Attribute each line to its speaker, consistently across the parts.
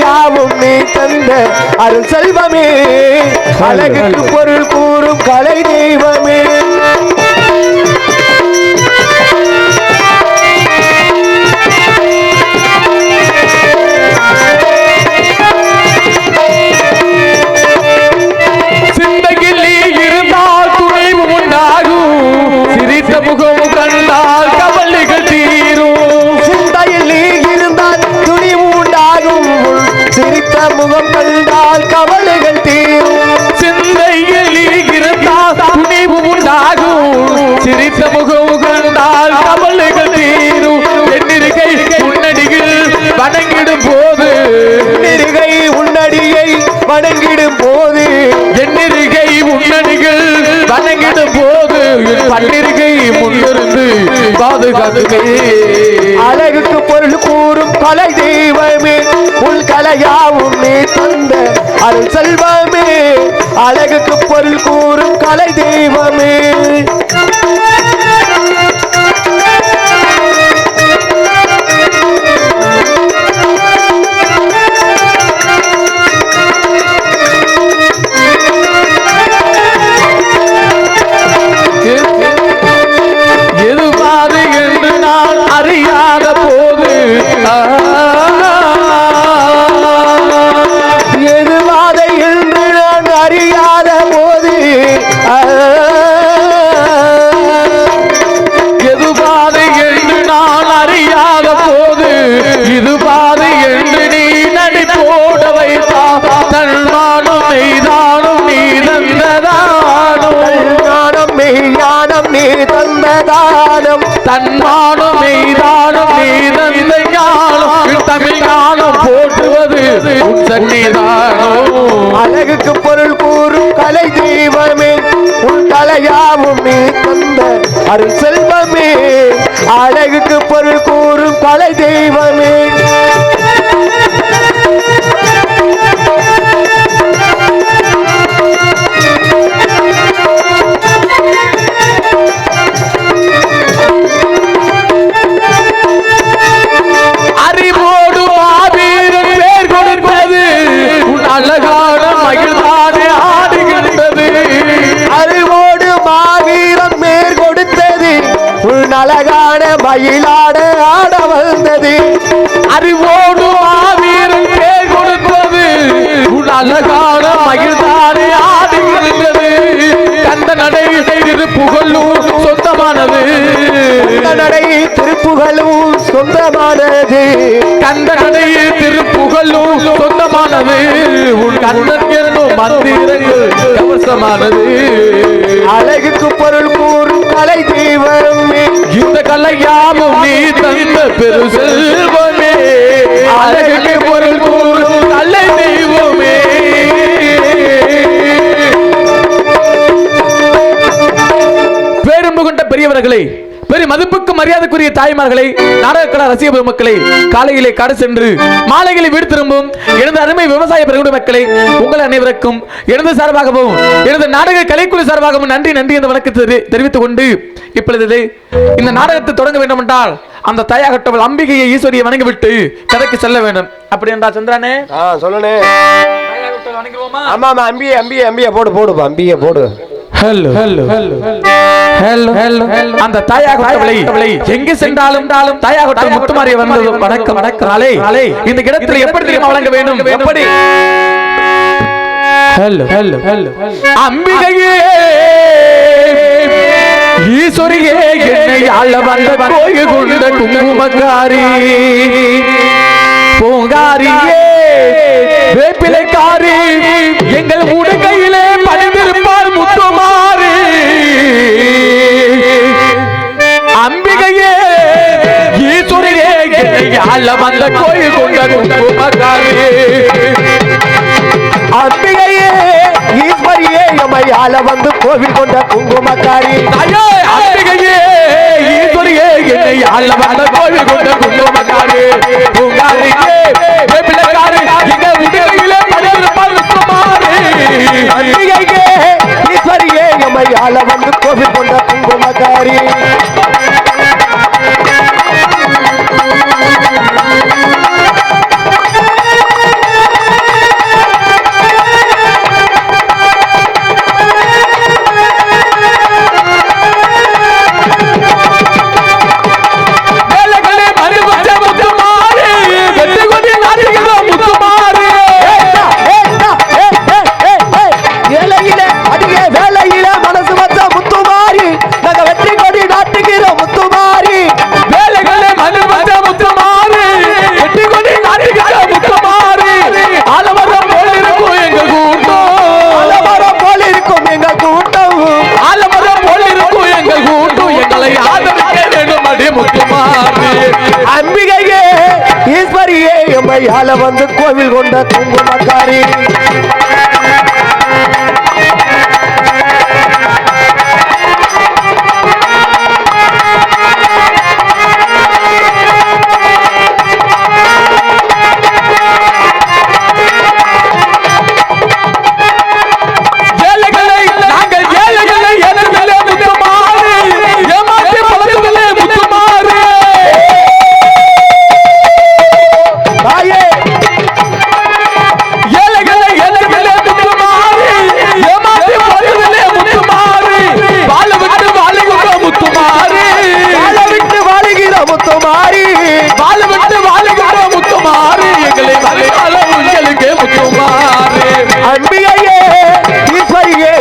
Speaker 1: கலையாவும் நீ தந்த அருள் செல்வமே அழகுக்கு பொருள் கூறும் கலை தெய்வமே முகம் கண்டால் கவலைகள் தீரும்
Speaker 2: சிந்தையில் இருந்தால் துணிவு உண்டாகும் சிரித்த முகம் கண்டால் கவலைகள் தீரும் என்னிருகை உன்னடியில் வணங்கிடும் போது
Speaker 1: என்னிருகை உன்னடியை வணங்கிடும் போது
Speaker 2: என்னிருகை உன்னடிகள் வணங்கிடும் போது பன்னிருகை முன்னிருந்து பாதுகாத்துமே
Speaker 1: அழகுக்கு பொருள் கூறும் கலை தெய்வமே உள் கலையாவும் நீ தந்த அருள் செல்வமே அழகுக்கு பொருள் கூறும் கலை தெய்வமே
Speaker 2: எதுவாது என்று நான் அறியாத போது
Speaker 1: எதுவாதை என்று நான் அறியாத போது
Speaker 2: எதுவாது என்று நான் அறியாத போது இதுவாது என்று நீ நடிப்போட வைத்தா தன்மானும் மெய்தானும் நீ தந்ததானும்
Speaker 1: ஞானம் மெய்ஞானம் நீ தந்ததானம்
Speaker 2: தன்மானும் மெய்தானும் நீ தந்த ஞானம் தமிழ் ஞானம் போற்றுவது உன் சன்னிதானம்
Speaker 1: அழகுக்கு பொருள் கூறும் கலை தெய்வமே உன் கலையாவும் நீ தந்த அருள் செல்வமே அழகுக்கு பொருள் கூறும் கலை தெய்வமே
Speaker 2: அறிவோடு மாவீரன் பேர் கொடுப்பது உன் அழகான மகிழ்வானே ஆடுகின்றது
Speaker 1: அறிவோடு மாவீரம் மேற் கொடுத்தது உன் அழகான மயிலாட ஆட வந்தது
Speaker 2: அறிவோடு மாவீரன் பேர் கொடுப்பது உன் அழகான மகிழ்வானே ஆடுகின்றது கந்த நடை திருப்புகழும் சொந்தமானது
Speaker 1: கந்த நடை திருப்புகழும் சொந்தமானது
Speaker 2: கந்த நடை திருப்புகழும் சொந்தமானது உன் கந்தன் என்னும் மந்திரங்கள் கவசமானது
Speaker 1: அழகுக்கு பொருள் கூறும் கலை தெய்வமே
Speaker 2: இந்த கலையாமும் நீ தந்த பெரு செல்வமே அழகுக்கு பொருள் கூறும் கலை தெய்வமே பேரும்பு கொண்ட பெரியவர்களை பெரிய மதிப்புக்கு மரியாதைக்குரிய தாய்மார்களை நாடகக்கலா ரசிக பெருமக்களை காலையிலே காடு சென்று மாலைகளை வீடு திரும்பும் எனது அருமை விவசாய பெருங்குடி மக்களை உங்கள் அனைவருக்கும் எனது சார்பாகவும் எனது நாடக கலைக்குழு சார்பாகவும் நன்றி நன்றி என்ற வணக்கத்தை தெரிவித்துக் கொண்டு இப்பொழுது இந்த நாடகத்தை தொடங்க வேண்டும் என்றால் அந்த தாயாகட்டவள் அம்பிகையை ஈஸ்வரியை வணங்கிவிட்டு கதைக்கு செல்ல வேண்டும் அப்படி என்றா சந்திரனே
Speaker 1: சொல்லணே
Speaker 2: வணங்குவோமா
Speaker 1: ஆமா ஆமா அம்பியே அம்பியே அம்பியே போடு போடு அம்பியே போடு
Speaker 2: ஹலோ ஹலோ ஹலோ ஹலோ அந்த தாயாகட்டவளை எங்கே சென்றாலும் தாயாகட்டவள் முத்துமாரி வந்தது வணக்கம் வணக்கறாளே இந்த இடத்துல எப்படி தெரியுமா வழங்க வேண்டும் எப்படி ஹலோ ஹலோ ஹலோ அம்பிகையே ஈஸ்வரியே என்னை ஆள வந்த கோயில் கொண்ட குங்குமக்காரி பூங்காரியே வேப்பிலைக்காரி எங்கள் உடுக்கையிலே பணிந்திருப்பார் முத்துமாரி அம்பிகையே ஈஸ்வரியே என்னை ஆள வந்த கோயில் கொண்ட குங்குமக்காரி
Speaker 1: அம்பிகையே ஈஸ்வரியே எமையால வந்து கோவில் கொண்ட குங்குமக்காரி
Speaker 2: ஐயோ அம்பிகையே ஈஸ்வரியே என்னை ஆள வந்த கோவில் கொண்ட குங்குமக்காரி பூங்காரியே வேப்பிலைக்காரி எங்கள் உடுக்கையிலே பணிந்திருப்பார் முத்துமாரி
Speaker 1: அம்பிகையே ஈஸ்வரியே எமையால வந்து கோவில் கொண்ட குங்குமக்காரி எமையால வந்து கோவில் கொண்ட குங்குமக்காரி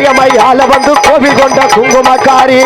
Speaker 1: எமையால வந்து கோவில் கொண்ட குங்குமக்காரி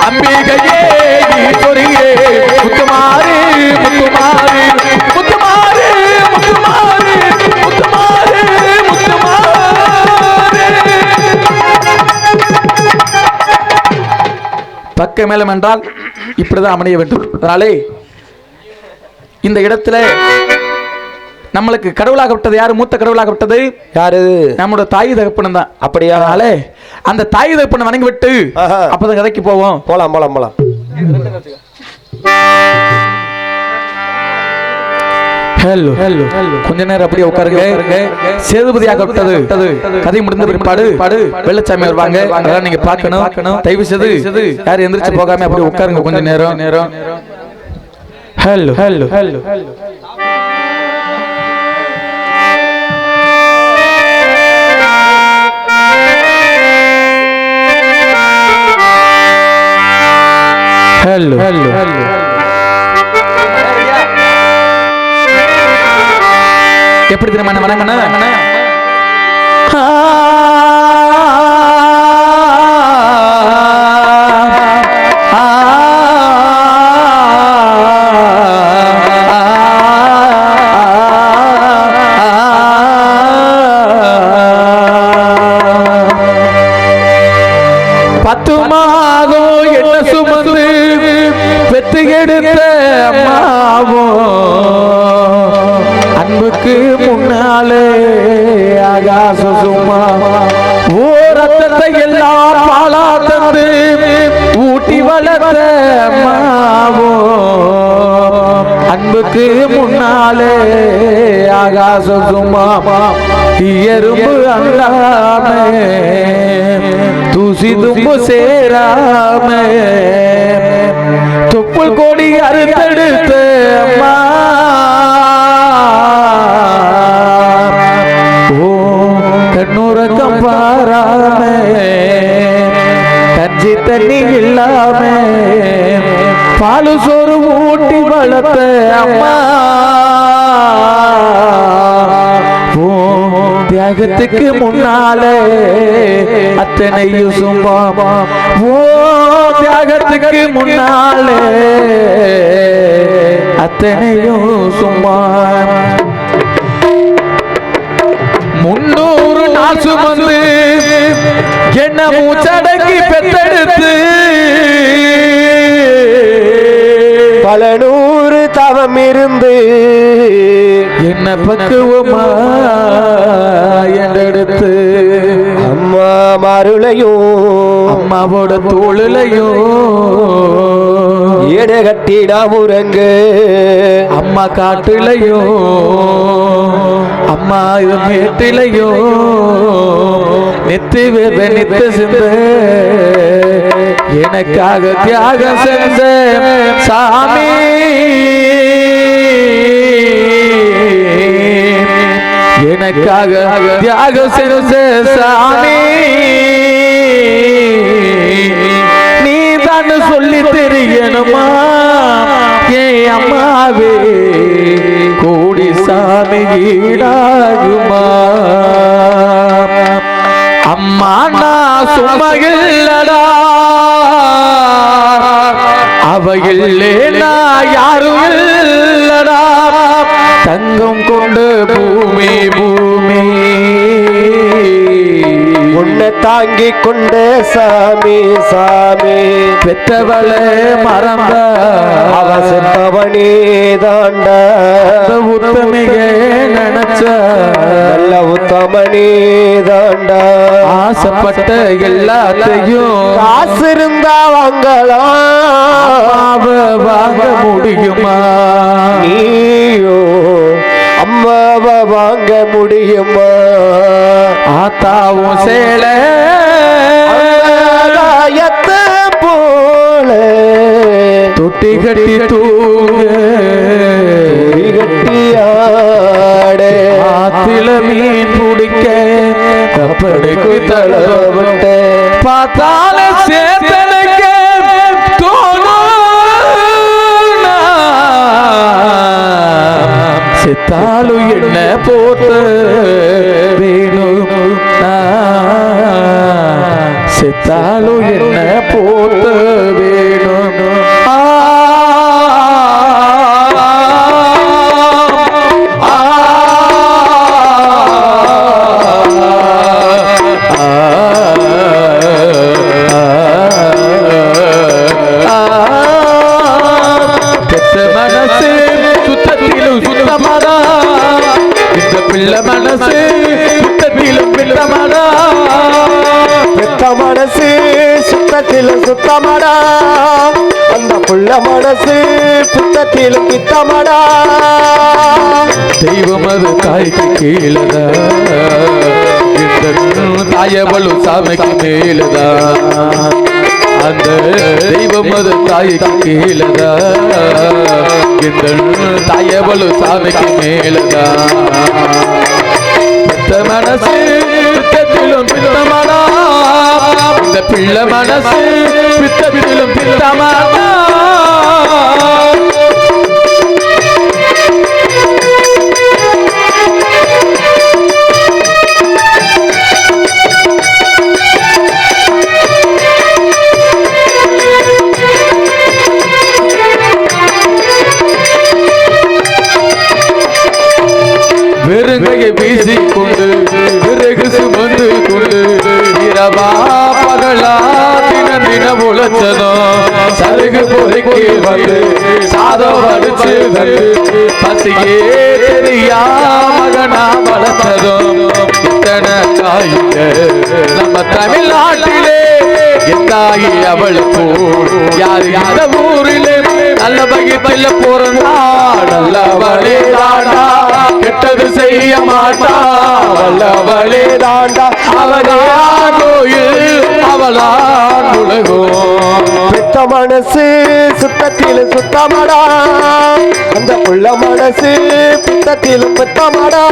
Speaker 1: அம்பிகையே ஈஸ்வரியே முத்துமாரி முத்துமாரி முத்துமாரி முத்துமாரி முத்துமாரி முத்துமாரி. பக்க மேலம் என்றால் இப்படிதான் அமைய வேண்டும். அதனாலே இந்த இடத்துல நம்மளுக்கு கடவுளாக விட்டது யாரு? மூத்த கடவுளாக விட்டது யாரு? நம்மளோட தாய் தகப்பனும் தான். அப்படியா? அந்த தாய் தகப்பனை வணங்கி விட்டு அப்பதான் கதைக்கு போவோம். போலாம் போலாம் போலாம். ஹலோ ஹலோ கொஞ்ச நேரம் அப்படியே உட்காருங்க. சேதுபதியாக விட்டது கதை முடிந்த பிற்பாடு வெள்ளச்சாமி வருவாங்க. அதெல்லாம் நீங்க பார்க்கணும். தயவு செய்து யாரும் எந்திரிச்சு போகாம அப்படியே உட்காருங்க கொஞ்ச நேரம். Hello hello hello hello hello எப்படி தெரியுமா வணங்கண்ணா? எடுத்த அம்மாவோ அன்புக்கு முன்னாலே ஆகாச சும்மா ஓ ரத்தத்தை எல்லாம் பாலா தந்து ஊட்டி வளர்த்த அம்மாவோ அன்புக்கு முன்னாலே ஆகாச சும்மா எறும்பு அல்லாமே தூசி தும்பு சேராமே தொப்புள் கொடி அறுத்தெடுத்த அம்மா ஓ கண்ணுறக்கம் பாராமே கஞ்சி தண்ணி இல்லாமே பாலு சோறு ஊட்டி வளர்த்த அம்மா ஓ தியாகத்துக்கு முன்னாலே அத்தனையும் சும்மா ஓ தியாகத்துக்கு முன்னாலே அத்தனையும் சும்மா 300 நாள் சுமந்து என்ன மூச்சடக்கி பெத்தெடுத்து பல 100 தவம் இருந்து என்ன பக்குவமா என்றெடுத்து அம்மா மருளையும் அம்மாவோட தோளுலையும்
Speaker 3: ஏடு கட்டிடா முரங்கு
Speaker 2: அம்மா காட்டுலையோ அம்மா இது மேட்டிலையோ நித்து நித்து சிந்த எனக்காக தியாகம் செஞ்ச சாமி எனக்காக தியாகம் செஞ்ச சாமி நீ தான் சொல்லி தெரியணுமா ஏன் அம்மாவே கோடி சாமி ஈடாகுமா அம்மா நான் சும்மா இல்லடா அவையில்லே நான் யாரும் இல்லடா தங்கம் கொண்டு பூமி பூமி
Speaker 3: உன்னை தாங்கி கொண்ட சாமி சாமி
Speaker 2: பெத்தவளே மறந்த
Speaker 3: அவ செத்தவனே தாண்டா
Speaker 2: உத்தமிக நினைச்ச
Speaker 3: நல்ல உத்தமனே தாண்டா
Speaker 2: ஆசைப்பட்ட எல்லாத்தையும்
Speaker 3: காசு இருந்தா வாங்கலாம்
Speaker 2: வாங்க முடியுமா
Speaker 3: நீயோ அம்மாவை வாங்க முடியுமா
Speaker 2: ஆத்தாவும் சேல
Speaker 3: ஆகாயத்தை போல
Speaker 2: தொட்டி கட்டி தூங்க
Speaker 3: கட்டியாடே
Speaker 2: ஆத்தில மீன் பிடிக்க கப்பலுக்கு தளவட்ட பார்த்தால சேத்தனுக்க செத்தாலும் என்ன போத்த வேணும் செத்தாலும் என்ன போத்த வேணும் மனசு சுத்தத்திலும் சுத்தமாடா இந்த பிள்ளை மனசு சுத்தத்திலும் பிள்ளமாடா
Speaker 3: பெத்த மனசு சுத்தத்திலும் சுத்தமாடா அந்த புள்ள மனசு சுத்தத்திலும் பித்தமாடா
Speaker 2: தெய்வம் அது தாய்க்கு கீழதா இந்த தாயவளு சாமிக்கு மேலதா அந்த தெய்வம் அது தாய்க்கு கீழதா இந்த தாயவளு சாமிக்கு மேலதா பெத்த மனசு பித்தத்திலும் பித்தமாடா இந்த பிள்ளை மனசு பித்தத்திலும் பித்தமாடா வெறுங்கையை வீசிக்கொண்டு விறகு சுமந்து கொண்டு இரவா பகலா தின தின உழைச்சதும் சருகு பொறுக்கி வந்து சாதம் வடிச்சு வந்து பசியே தெரியா மகனா வளர்த்ததும் இத்தனை தாயிங்க நம்ம தமிழ்நாட்டிலே எத்தாயி அவள் போல் யாரு இந்த ஊரிலே நல்ல வகையில பிறந்தா நல்லவளே தாண்டா கெட்டது செய்ய மாட்டா வல்லவளே தாண்டா அவளா கோயில் அவளா உலகம்
Speaker 3: பெத்த மனசு சுத்தத்திலும் சுத்தமாடா அந்த புள்ள மனசு பித்தத்திலும் பித்தமாடா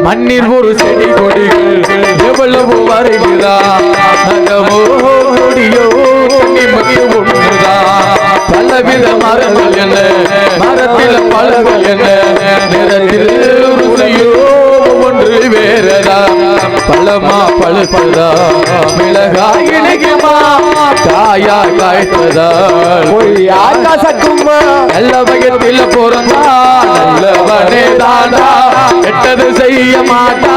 Speaker 2: மண்ணில் ஒரு செடி கொடிகள் எவ்வளவு வருகிறா நகமோ கொடியோ நிமக்கு ஒன்றுதா பலவித மரங்கள் என்ன மரத்தில் பழங்கள் என்ன நிறத்தில் ருசியோ ஒன்று வேறதா பழமா பழுப்பதா மிளகாய் இணைக்குமா காயா காய்த்ததா
Speaker 3: பொய்யா கசக்குமா
Speaker 2: நல்ல வயத்தில் பிறந்தா நல்லவனே தாண்டா கெட்டது செய்ய மாட்டா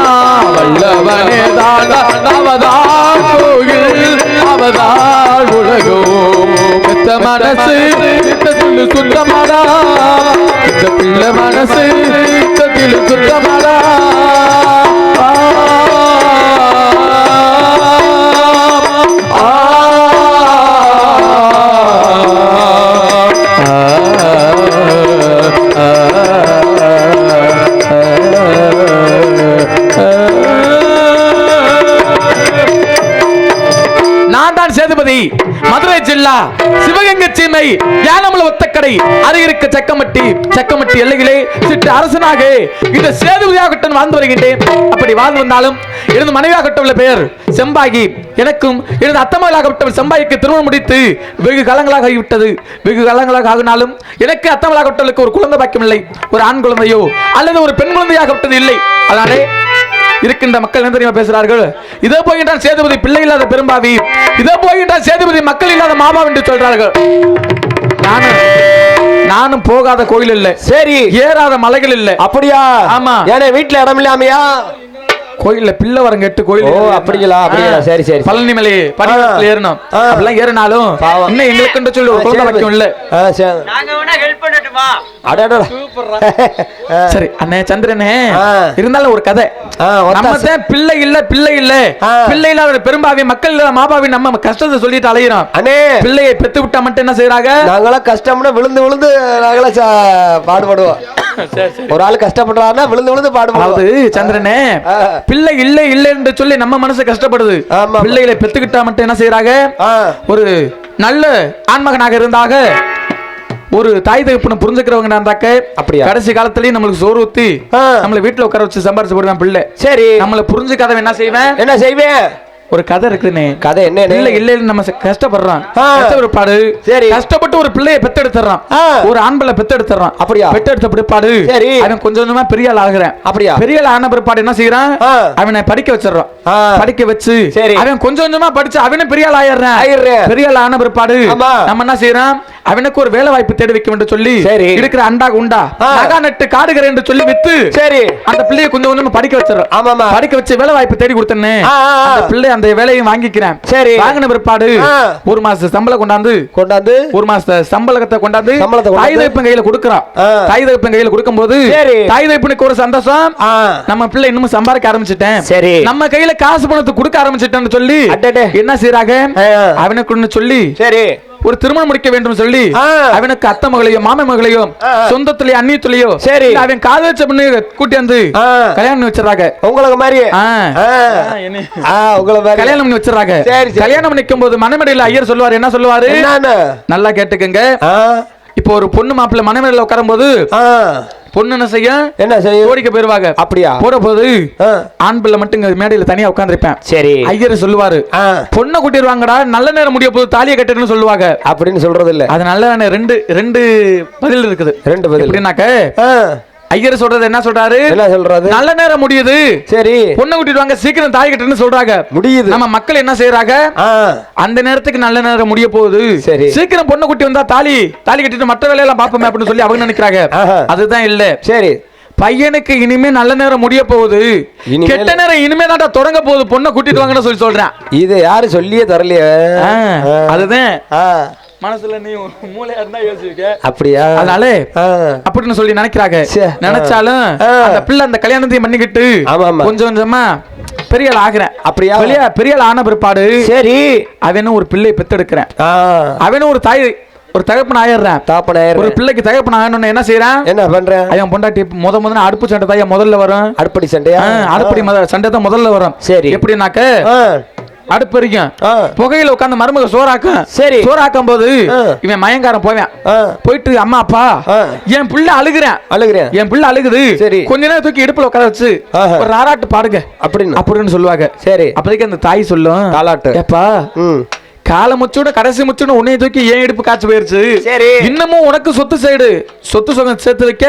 Speaker 2: வல்லவனே தாண்டா அவதான் பிள்ளை மனசு யுத்தத்தில் சுத்தமாடா இந்த பிள்ளை மனசு யுத்தத்தில் சுத்தமாடா நான் தான் சேதுபதி, மதுரை ஜில்லா, சிவகங்கை சீமை, யானமலை ஒத்தக்கடை, அருகிருக்க சக்கமட்டி எல்லைகளே சிட்டு அரசனாக இந்த சேதுபதியாகட்டும் வாழ்ந்து வருகின்றேன். அப்படி வாழ்ந்து வந்தாலும் எனது மனைவியாகப்பட்ட பெயர் செம்பாகி. எனக்கும் எனது அத்தமகளாகப்பட்ட செம்பாய்க்கு திருமணம் முடித்து வெகு காலங்களாக ஆகிவிட்டது. வெகு காலங்களாக ஆகினாலும் எனக்கு அத்தமகளாகப்பட்டவளுக்கு ஒரு குழந்தை பாக்கியம் இல்லை. ஒரு ஆண் குழந்தையோ அல்லது ஒரு பெண் குழந்தையாகப்பட்டது இல்லை. அதனாலே இருக்கின்ற மக்கள் என்ன தெரியுமா பேசுறார்கள்? இதோ போகின்றான் சேதுபதி பிள்ளை இல்லாத பெரும்பாவி, இதோ போகின்றான் சேதுபதி மக்கள் இல்லாத மாபா என்று சொல்றார்கள். நானும் போகாத கோயில் இல்ல,
Speaker 3: சரி,
Speaker 2: ஏறாத மலைகள் இல்ல.
Speaker 3: அப்படியா?
Speaker 2: ஆமா.
Speaker 3: ஏன்னா வீட்டுல இடம் இல்லாமையா?
Speaker 2: கோயில்ல பிள்ளை வரம் கேட்டு கோயில்.
Speaker 3: ஓ, அப்படிங்களா? அப்படிங்களா? சரி சரி.
Speaker 2: பழனி மலை படிக்கட்டுல ஏறணும். அப்படிலாம் ஏறினாலும் இன்னும் எங்களுக்கு சொல்லி ஒரு குழந்தை வைக்கும் இல்ல.
Speaker 4: நாங்க வேணா ஹெல்ப் பண்ணட்டுமா?
Speaker 2: சரி அண்ணே சந்திரனே, இருந்தாலும் ஒரு கதை. நம்ம தான் பிள்ளை இல்ல பிள்ளை இல்லாத பெரும்பாவி மக்கள் இல்லாத மாபாவி நம்ம கஷ்டத்தை சொல்லிட்டு அலையிறோம். அண்ணே பிள்ளையை பெத்து விட்டா மட்டும் என்ன செய்யறாங்க?
Speaker 3: நாங்களாம் கஷ்டம்னா விழுந்து விழுந்து நாங்களாம் பாடுபடுவோம். ஒரு ஆள் கஷ்டப்படுறாருன்னா விழுந்து விழுந்து பாடுபடுவது.
Speaker 2: சந்திரனே, பிள்ளை இல்லை என்று சொல்லி நம்ம மனசு கஷ்டப்படுது. பிள்ளைகளை பெத்துக்கிட்டா மட்டும் என்ன செய்யறாங்க? ஒரு நல்ல ஆண்மகனாக இருந்தாக ஒரு தாய் தகப்பனை புரிஞ்சுக்கிறவங்க இருந்தாக்க
Speaker 3: அப்படியா
Speaker 2: கடைசி காலத்திலயும் நம்மளுக்கு சோறு ஊத்தி நம்மள வீட்டுல உட்கார வச்சு சம்பாரிச்சு போடுவேன் பிள்ளை.
Speaker 3: சரி,
Speaker 2: நம்மள புரிஞ்சுக்காதவன் என்ன செய்வேன்? ஒரு கதை இருக்குதுன்னு.
Speaker 3: கதை என்ன?
Speaker 2: இல்ல நம்ம கஷ்டப்படுறான், கஷ்டப்படுப்பாடு. சரி, கஷ்டப்பட்டு ஒரு பிள்ளையை பெத்தெடுத்துறான், ஒரு ஆண் பிள்ளை பெத்தெடுத்துறான். அப்படியா? பெத்தெடுத்த பிற்பாடு அவன் கொஞ்சம் கொஞ்சமா பெரிய ஆள் ஆகுறான். அப்படியா? பெரிய ஆள் ஆன பிற்பாடு என்ன செய்யறான்? அவனை படிக்க வச்சிடறான். படிக்க வச்சு அவன் கொஞ்சம் கொஞ்சமா படிச்சு அவனும் பெரிய ஆள் ஆயிடுறான். பெரிய ஆள் ஆன பிற்பாடு நம்ம என்ன செய்யறான்? அவனுக்கு ஒரு வேலை வாய்ப்பு தேடி வைக்க வேண்டும் சொல்லி இருக்கிற அண்டா குண்டா நகா நட்டு காடுகிற என்று சொல்லி வித்து சரி அந்த பிள்ளையை கொஞ்சம் கொஞ்சமா படிக்க வச்சிடறான். ஆமாமா, படிக்க வச்சு வேலை வாய்ப்பு தேடி கொடுத்தேன்னு அந்த பிள்ளை அந்த வேலையும் வாங்கிக்கிறேன். சரி, வாங்கின பிற்பாடு ஒரு மாச சம்பளம் கொண்டாந்து ஒரு மாச சம்பளத்தை கொண்டாந்து தாய் தகப்பன் கையில கொடுக்கறான். தாய் தகப்பன் கையில கொடுக்கும் போது தாய் தகப்பனுக்கு ஒரு சந்தோஷம், நம்ம பிள்ளை இன்னும் சம்பாதிக்க ஆரம்பிச்சிட்டேன், சரி நம்ம கையில காசு பணத்தை கொடுக்க ஆரம்பிச்சிட்டேன்னு சொல்லி என்ன செய்யறாங்க? அவனுக்கு சொல்லி சரி ஒரு திருமணம் முடிக்க வேண்டும் சொல்லி அவனுக்கு அத்தை மகளையோ மாம மகளையோ சொந்தத்திலேயோ அந்நியத்திலேயோ சரி அவன் காதலிச்ச பண்ணி கூட்டி வந்து கல்யாணம் பண்ணி வச்சிடறாங்க. உங்களுக்கு மாதிரி கல்யாணம் பண்ணி வச்சிடறாங்க. கல்யாணம் பண்ணிக்கும் போது மணமேடையில ஐயர் சொல்லுவாரு, என்ன சொல்லுவாரு? நல்லா கேட்டுக்கங்க. இப்போ ஒரு பொண்ணு மாப்பிள்ளை மணமேடையில உட்காரும் போது பொண்ணு என்ன செய்ய ஓடிக்க போயிருவாங்க. அப்படியா? போற போது ஆண் பிள்ளை மட்டும் மேடையில தனியா உட்கார்ந்திருப்பேன். சரி, ஐயர் சொல்லுவாரு, பொண்ணை கூட்டிடுவாங்கடா, நல்ல நேரம் முடிய போது தாலியை கட்டுன்னு சொல்லுவாங்க. அப்படின்னு சொல்றது இல்ல, அது நல்ல ரெண்டு பதில் இருக்குது. ரெண்டு பதில் எப்படின்னாக்க ஐயர் சொல்றது என்ன சொல்றாரு? என்ன சொல்றாரு? நல்ல நேரம் முடியுது, சரி பொண்ணை கூட்டிடுவாங்க, சீக்கிரம் தாய் கட்டுன்னு சொல்றாங்க. முடியுது. நம்ம மக்கள் என்ன செய்யறாங்க? அந்த நேரத்துக்கு நல்ல நேரம் முடிய போகுது, சரி சீக்கிரம் பொண்ணை கூட்டி வந்தா தாலி கட்டிட்டு மற்ற வேலையெல்லாம் பாப்போமே அப்படின்னு சொல்லி அவங்க நினைக்கிறாங்க. அதுதான் இல்ல. சரி, பையனுக்கு இனிமே நல்ல நேரம் முடிய போகுது, கெட்ட நேரம் இனிமே தான் தொடங்க போகுது, பொண்ணை கூட்டிட்டு வாங்கன்னு சொல்லி சொல்றேன். இது யாரு சொல்லியே தரலையே? அதுதான் மனசுல நீ மூளையா இருந்தா யோசிக்க. அப்படியா? அதனால அப்படின்னு சொல்லி நினைக்கிறாங்க. நினைச்சாலும் அந்த பிள்ளை அந்த கல்யாணத்தையும் பண்ணிக்கிட்டு கொஞ்சம் கொஞ்சமா பெரிய ஆள் ஆகுறேன். அப்படியா? பெரிய ஆள் ஆன பிற்பாடு சரி அவனும் ஒரு பிள்ளை பெத்தெடுக்கிறேன். அவனும் ஒரு தகப்பன் ஆயிடுறேன். ஒரு பிள்ளைக்கு தகப்பன் ஆகணும்னு என்ன செய்யறான்? என்ன பண்றேன்? அவன் பொண்டாட்டி முதல்ல அடுப்பு சண்டை தான் முதல்ல வரும். அடுப்படி சண்டையா? அடுப்படி சண்டை தான் முதல்ல வரும். சரி, எப்படின்னாக்க அடுப்பு எரிக்கும், புகையில உட்கார்ந்து மருமக சோறாக்கும். சரி, சோறாக்கும் போது இவன் மயங்காரம் போயிட்டு அம்மா அப்பா என் பிள்ளை அழுகுறேன் என் பிள்ளை அழுகுது, சரி கொஞ்ச நேரம் தூக்கி இடுப்புல உட்கார வச்சு ஒரு ராராட்டு பாடுங்க அப்படின்னு சொல்லுவாங்க. சரி, அப்போதைக்கு அந்த தாய் சொல்லும், தாலாட்டு ஏப்பா கால முச்சோட கடைசி முச்சோட உன்னைய தூக்கி ஏன் இடுப்பு காய்ச்சி போயிருச்சு, இன்னமும் உனக்கு சொத்து சேர்த்து வைக்க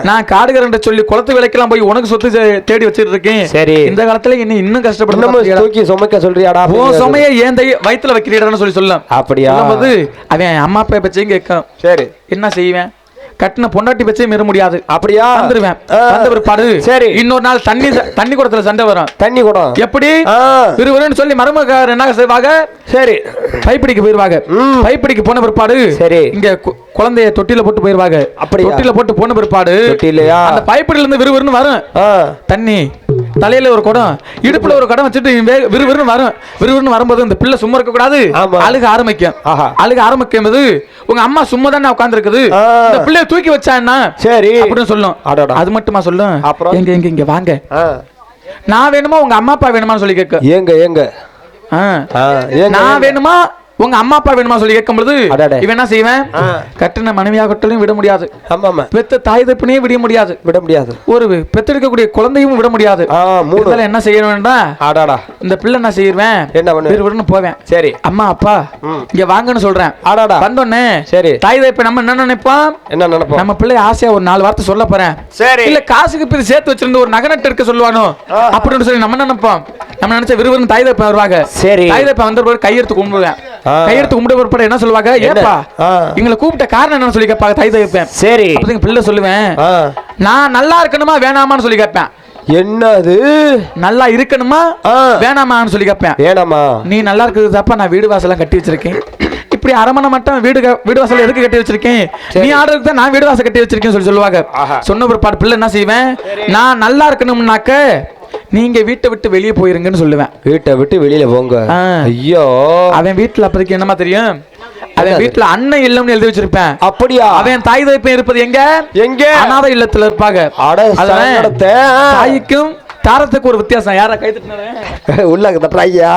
Speaker 2: நான் காடுகிறேன் சொல்லி குளத்து விலைக்கெல்லாம் போய் உனக்கு சொத்து தேடி வச்சிட்டு இருக்கேன். சரி, இந்த காலத்துல இன்னும் கஷ்டப்பட்டு தூக்கி சுமைக்க சொல்றியாடா? சுமைய ஏன் வயிற்றுல வைக்கிறீடான்னு சொல்லி சொல்லும். அப்படியா? அவன் அம்மா அப்பா பச்சையும் கேட்கும். சரி, என்ன செய்வேன்?
Speaker 1: கட்டின பொண்டாட்டி வச்சே மீற முடியாது.
Speaker 3: அப்படியா?
Speaker 1: வந்துருவேன்.
Speaker 3: ஆ.
Speaker 1: வந்த பிற்பாடு
Speaker 3: சரி.
Speaker 1: இன்னொரு நாள் தண்ணி குடத்துல சண்டை வரும்.
Speaker 3: தண்ணி குடம்
Speaker 1: எப்படி
Speaker 3: ஆ.
Speaker 1: விறுவிறுன்னு சொல்லி மருமகார் என்ன செய்வாங்க,
Speaker 3: சரி
Speaker 1: பைப்பிடிக்கு போயிருவாங்க. பைப்பிடிக்கு போன பிற்பாடு
Speaker 3: சரி.
Speaker 1: இங்க குழந்தைய தொட்டில போட்டு போயிருவாங்க.
Speaker 3: அப்படியா?
Speaker 1: தொட்டில போட்டு போன பிற்பாடு
Speaker 3: தொட்டிலையா?
Speaker 1: அந்த பைப்பிடில இருந்து விறுவிறுன்னு வரும் தண்ணி. தலையில ஒரு குடம், இடுப்புல ஒரு குடம் வச்சுட்டு விறுவிறுன்னு வரும். விறுவிறுன்னு வரும்போது இந்த பிள்ளை சும்மா இருக்க கூடாது, அழுக ஆரம்பிக்கும். அழுக ஆரம்பிக்கும் போது உங்க அம்மா சும்மா தானே உட்கார்ந்து இருக்குது, இந்த பிள்ளைய தூக்கி வச்சா என்ன
Speaker 3: சரி
Speaker 1: அப்படின்னு சொல்லும். அது மட்டுமா சொல்லும்,
Speaker 3: அப்புறம்
Speaker 1: எங்க எங்க இங்க வாங்க, நான் வேணுமா உங்க அம்மா அப்பா வேணுமான்னு சொல்லி கேட்க.
Speaker 3: ஏங்க ஏங்க
Speaker 1: நான் வேணுமா உங்க அம்மா அப்பா வேணுமா சொல்லி கேட்கும்போது இவன் என்ன செய்வேன், கட்டின மனைவியாகட்டும் விட முடியாது, பெத்த தாய் தப்பனையே விட முடியாது, ஒரு பெத்தெடுக்கக்கூடிய குழந்தையும் விட முடியாது. என்ன செய்ய வேண்டாம், இந்த பிள்ளை என்ன செய்வேன், போவேன். சரி அம்மா அப்பா இங்க வாங்கன்னு சொல்றேன். வந்தோடனே சரி தாய் தப்ப நம்ம என்ன நினைப்போம், நம்ம பிள்ளை ஆசையா ஒரு 4 வார்த்தை சொல்ல போறேன், இல்ல காசுக்கு பிறகு சேர்த்து வச்சிருந்து ஒரு நகை நட்டு இருக்க சொல்லுவானோ அப்படின்னு சொல்லி நம்ம நினைப்போம். நம்ம நினைச்ச விறுவிறுன்னு தாய் தப்ப வருவாங்க. சரி தாய் தப்ப வந்த கையெடுத்து கும்பிடுவேன். கையெடுத்து கும்பிட பிற்பாடு என்ன சொல்லுவாங்க, ஏப்பா எங்களை கூப்பிட்ட காரணம் என்னன்னு சொல்லி கேட்பாங்க. தாய் தப்பேன். சரி பிள்ளை சொல்லுவேன், நான் நல்லா இருக்கணுமா வேணாமான்னு சொல்லி கேட்பேன்.
Speaker 3: என்னது
Speaker 1: நல்லா இருக்கணுமா வேணாமான்னு சொல்லி கேட்பேன். வேணாமா, நீ நல்லா இருக்கிறது தப்பா, நான் வீடு வாசலாம் கட்டி வச்சிருக்கேன், இப்படி அரமனை மட்டும் வீடு வாசல் எதுக்கு கட்டி வச்சிருக்கேன், நீ ஆர்டருக்கு தான் நான் வீடு வாசல் கட்டி வச்சிருக்கேன்னு சொல்லி சொல்லுவாங்க. சொன்ன பிற்பாடு பிள்ளை என்ன செய்வேன், நான் நல்லா இருக்கணும்னாக்க நீங்க வீட்டை விட்டு வெளியே போயிருங்கன்னு சொல்லுவேன்.
Speaker 3: வீட்டை விட்டு வெளியில போங்க. ஐயோ
Speaker 1: அவன் வீட்டுல அப்போதைக்கு என்னமா தெரியும், அவன் வீட்டுல அண்ணன் இல்லம்னு எழுதி வச்சிருப்பேன். அப்படியா? அவன் தாய் தகப்பன் இருப்பது எங்க எங்க அநாத இல்லத்துல இருப்பாங்க. தாய்க்கும் தாரத்துக்கு ஒரு வித்தியாசம். யாரா கை தட்டின
Speaker 3: உள்ள தட்டுறாய்யா.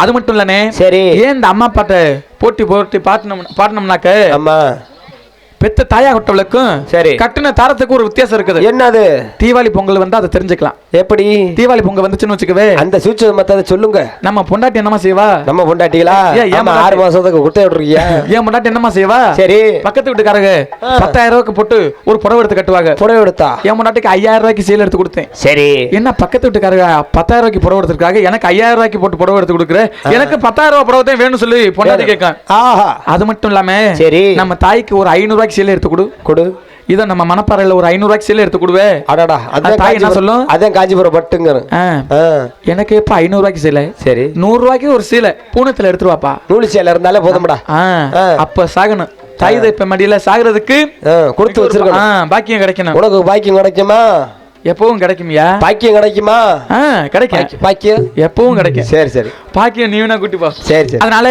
Speaker 1: அது மட்டும் இல்லனே. சரி ஏன் இந்த அம்மா பாட்ட போட்டி பாட்டினோம்னாக்க அம்மா பெத்த தாயாகட்டவளுக்கும் சரி கட்டின தாரத்துக்கு ஒரு வித்தியாசம் இருக்குது. என்னது? தீபாவளி பொங்கல் வந்து அதை தெரிஞ்சுக்கலாம். எப்படி? தீபாவளி பொங்கல் வந்துச்சுன்னு வச்சுக்கவே அந்த சூட்சமத்தை சொல்லுங்க. நம்ம பொண்டாட்டி என்னமா செய்வா, நம்ம பொண்டாட்டிகளா 6 மாசத்துக்கு குட்டை விட்டுருக்கியா, ஏன் பொண்டாட்டி என்னமா செய்வா, சரி பக்கத்து வீட்டுக்காரங்க 10,000 ரூபாய்க்கு போட்டு ஒரு புடவை எடுத்து கட்டுவாங்க. புடவை எடுத்தா என் பொண்டாட்டிக்கு 5,000 ரூபாய்க்கு சேல் எடுத்து கொடுத்தேன். சரி என்ன பக்கத்து வீட்டுக்காரங்க 10,000 ரூபாய்க்கு புடவை எடுத்துருக்காங்க, எனக்கு 5,000 ரூபாய்க்கு போட்டு புடவை எடுத்து கொடுக்குறேன், எனக்கு 10,000 ரூபாய் புடவை தான் வேணும்னு சொல்லி பொண்டாட்டி கேட்க. அது மட்டும் இல்லாம சரி நம்ம தாய்க்கு ஒரு 500 ரூபாய்க்கு சேலை எடுத்து கொடு. இத நம்ம மணப்பாறையில ஒரு 500 ரூபாய்க்கு சேலை எடுத்து கொடுவே. அடடா அந்த தாய் என்ன சொல்லும், அதான் காஞ்சிபுரம் பட்டுங்க. எனக்கு எப்ப 500 ரூபாய்க்கு சேலை, சரி 100 ரூபாய்க்கு ஒரு சேலை பூனத்துல எடுத்துருவாப்பா. நூலு சேலை இருந்தாலே போதும்டா. அப்ப சாகணும். தாய் தப்ப மடியில சாகிறதுக்கு கொடுத்து வச்சிருக்கணும். பாக்கியம் கிடைக்கணும். உனக்கு பாக்கியம் கிடைக்குமா? எப்பவும் கிடைக்குமியா? பாக்கியம் கிடைக்குமா? கிடைக்கும். பாக்கியம் எப்பவும் கிடைக்கும். சரி சரி பாக்கியம் நீ வேணா கூட்டி போ. சரி சரி. அதனால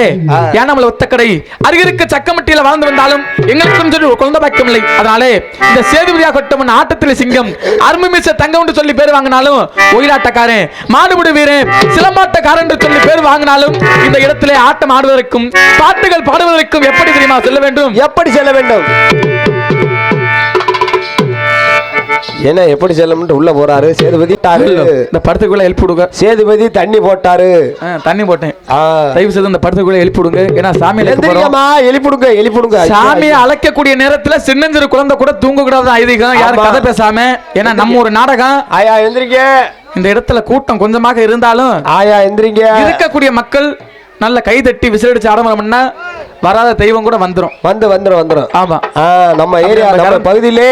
Speaker 1: ஏனாமல ஒத்தக்கடை அருகிருக்க சக்கமட்டியில வாழ்ந்து வந்தாலும் எங்களுக்கு சொல்லி ஒரு குழந்தை பாக்கியம் இல்லை. அதனால இந்த சேதுபதியா கொட்டமன் ஆட்டத்திலே சிங்கம் அருமைமிச்ச தங்கம் சொல்லி பேர் வாங்கினாலும், ஒயிலாட்டக்காரன் மாடுபிடி வீரன் சிலம்பாட்டக்காரன் என்று சொல்லி பேர் வாங்கினாலும், இந்த இடத்திலே ஆட்டம் ஆடுவதற்கும் பாட்டுகள் பாடுவதற்கும் எப்படி தெரியுமா செல்ல வேண்டும்? எப்படி செல்ல வேண்டும்? என்ன எப்படி செல்லம்னு உள்ள போறாரு சேதுபதி. இந்த படத்துக்குள்ள எழுப்பி விடுங்க. சேதுபதி தண்ணி போட்டாரு. தண்ணி போட்டேன். தயவு செய்து இந்த படத்துக்குள்ள எழுப்பி விடுங்க. ஏன்னா சாமியை எழுப்பிடுங்க. சாமியை அழைக்கக்கூடிய நேரத்துல சின்னஞ்சிறு குழந்தை கூட தூங்க கூடாது ஐதீகம். யாரும் கதை பேசாம. ஏன்னா நம்ம ஒரு நாடகம். ஆயா எந்திரிங்க. இந்த இடத்துல கூட்டம் கொஞ்சமாக இருந்தாலும் ஆயா எந்திரிங்க. இருக்கக்கூடிய மக்கள் நல்ல கை தட்டி விசிலடிச்சு ஆடம்பரம்னா வராத தெய்வம் கூட வந்துரும். ஆமா நம்ம ஏரியா நம்ம பகுதியிலே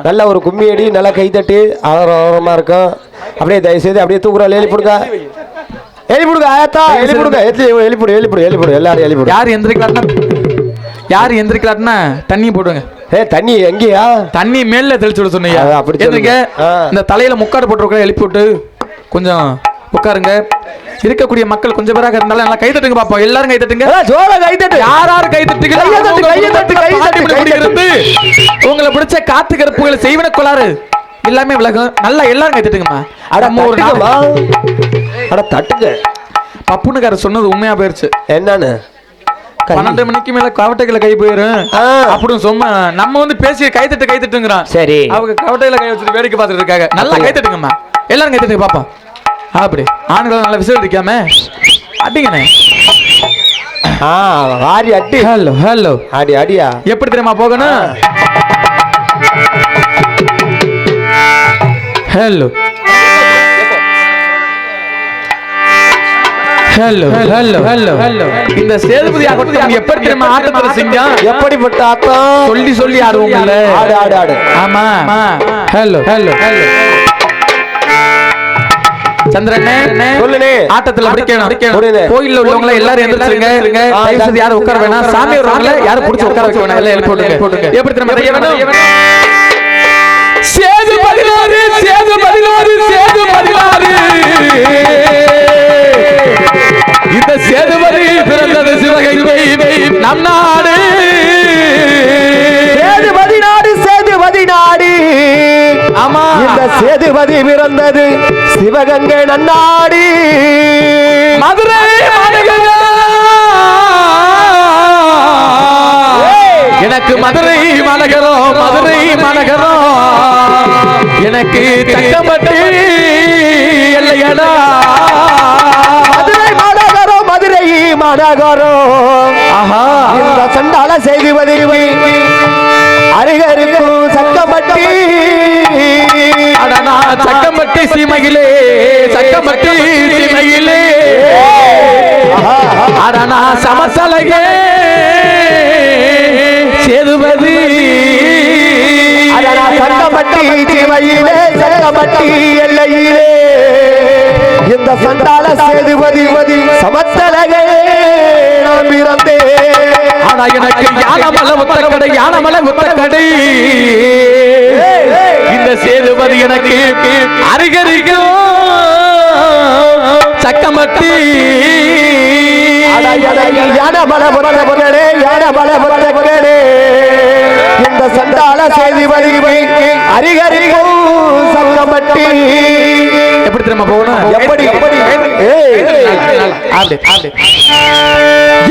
Speaker 1: நல்ல ஒரு கும்மி அடி நல்லா கை தட்டி ஆரமா இருக்கும். அப்படியே தயவு செய்து அப்படியே தூக்குறோம். எழுப்பிடுங்க ஆயத்தா எழுப்பிடு எல்லாரும் எழுப்பிடு. யார் எந்திரிக்கலாம்னா தண்ணி போடுங்க. தண்ணி எங்கயா? தண்ணி மேல தெளிச்சு விட சொன்னீங்க. அப்படி இந்த தலையில முக்காடு போட்டு எழுப்பி விட்டு கொஞ்சம் உட்காருங்க. இருக்கக்கூடிய மக்கள் கொஞ்சம் பேராக இருந்தாலும் நல்லா கை தட்டுங்க பாப்போம். எல்லாரும் கை தட்டுங்க. ஜோரா கை தட்டு. யார் கை தட்டுங்க? உங்களை பிடிச்ச காத்து கருப்புகளை செய்வன கொள்ளாரு எல்லாமே விலகும். நல்லா எல்லாரும் கை தட்டுங்கம்மா. அட தட்டுங்க. பப்புனுக்கார சொன்னது உண்மையா போயிருச்சு. என்னன்னு 12 மணிக்கு மேல கவட்டைகளை கை போயிரும் அப்படின்னு சொன்னா நம்ம வந்து பேசி கை தட்டுங்கிறான். சரி அவங்க கவட்டையில கை வச்சுட்டு வேடிக்கை பார்த்துட்டு இருக்காங்க. நல்லா கை தட்டுங்கம்மா. எல்லாரும் கை தட்டுங்க பாப்பா. அப்படி ஆண்களை நல்லா விசில் அடிக்காம அடிங்கண்ணே. வாரி அடி. ஹலோ அடியா எப்படி தெரியுமா போகணும்? Hello
Speaker 2: hello hello hello hello இந்த சேதுபதி ஆகட்டும் எப்படி தெரியுமா ஆட்டத்துல செஞ்சான்
Speaker 3: எப்படிப்பட்ட ஆட்டம்
Speaker 2: சொல்லி சொல்லி ஆடுவோம்ல
Speaker 3: ஆடு ஆடு ஆடு
Speaker 2: ஆமா ஹலோ ஹலோ ஹலோ சந்திரனே
Speaker 3: சொல்லுனே
Speaker 2: ஆட்டத்துல முடிக்கணும்
Speaker 3: புரியுது.
Speaker 2: கோயில்ல உள்ளவங்க எல்லாரும் எந்திரிச்சிருங்க தயவு செய்து யாரும் உட்கார வேணாம் சாமி வருவாங்கல யாரும் புடிச்சு உட்கார வைக்க வேணாம் எல்லாம் எழுப்பி போட்டுங்க எப்படி தெரியுமா செய்ய வேணும் சேது 16 சேது 16 சேது 16 இந்த சேதுபதி பிறந்தது சிவகங்கை நம் நாடு
Speaker 3: சேதுபதி நாடு சேதுபதி நாடு
Speaker 2: ஆமா
Speaker 3: இந்த சேதுபதி பிறந்தது சிவகங்கை நன்னாடி
Speaker 2: மதுரை மாநகரம் எனக்கு மதுரை மாநகரம் மதுரை மாநகரம் எனக்கு தக்கம்பட்டி இல்லையடா
Speaker 3: மதுரை மாநகரம் மதுரை மாநகரம்
Speaker 2: ஆஹா
Speaker 3: இந்த சண்டால சேதுபதி அருகருக்கும் சக்கம்பட்டி
Speaker 2: அடனா சக்கம்பட்டி சீமையிலே சக்கம்பட்டி சீமையிலே அடனா சமசலையே சேதுபதி
Speaker 3: சக்கம்பட்டி சீமையிலே சக்கம்பட்டி எல்லையிலே இந்த சண்டால சேதுபதி சமத்தலகே நான் பிறந்தேன்
Speaker 2: ஆனா எனக்கு யானமலை முத்தக்கடை யானமலை முத்தக்கடை இந்த சேதுபதி எனக்கு அருகருக்கும் சக்கமட்டி
Speaker 3: யானமலை முத்தக்கடே யானமலை முத்தக்கடே இந்த சண்டால சேதுபதி அருகருக்கும் சக்கமட்டி
Speaker 2: எப்படி தெரியுமா போகணும்
Speaker 3: எப்படி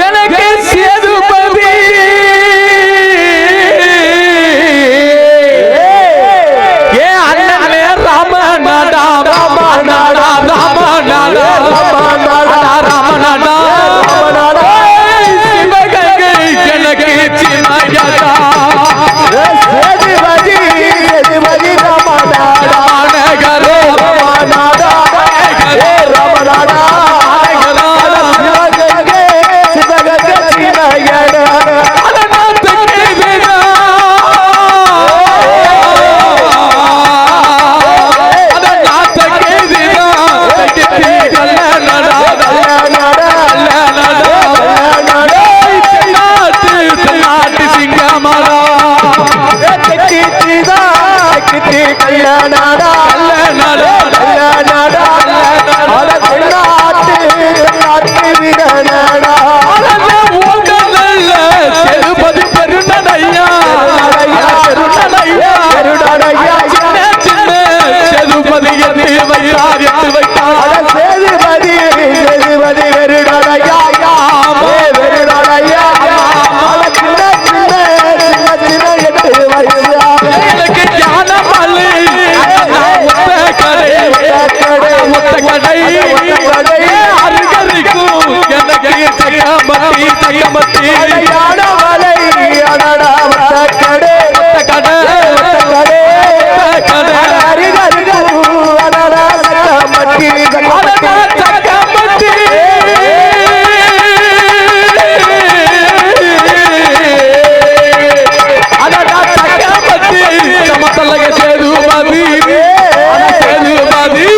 Speaker 2: எனக்கு சேதுபதி ஏ அண்ணனே ராமநாடா ராமநாடா ராமநாடா ராமநாடா சிவகங்கை எனக்கு சின்னையடா
Speaker 3: சேதுபதி சேதுபதி ராமநாடா ராமநாடா ராமநாடா சிவகங்கை சின்னையடா கல்யாணாடா கல்யாணாடா நாட்டு வீரனாடா
Speaker 2: சேதுபதி பெருநடையா
Speaker 3: பெருநடையா
Speaker 2: சேதுபதி எது வைத்தார் எது வைத்தார்
Speaker 3: சேதுபதி சேதுபதி வெறுடடையா வெறுடடையா சின்ன சின்ன சின்ன சின்ன 8 வயசு
Speaker 2: எனக்கு ஞானமலை முத்தக்கடை அருகருக்கும் எனக்கு சக்கமத்தி சக்கமத்தி
Speaker 3: யானமலை அடடா முத்தக்கடை
Speaker 2: முத்தக்கடை முத்தக்கடை
Speaker 3: அருகருக்கும் அடடா சக்கமட்டி
Speaker 2: சக்கமத்தி அடடா சக்கமத்தி சமத்தலக சேதுபதி சேதுபதி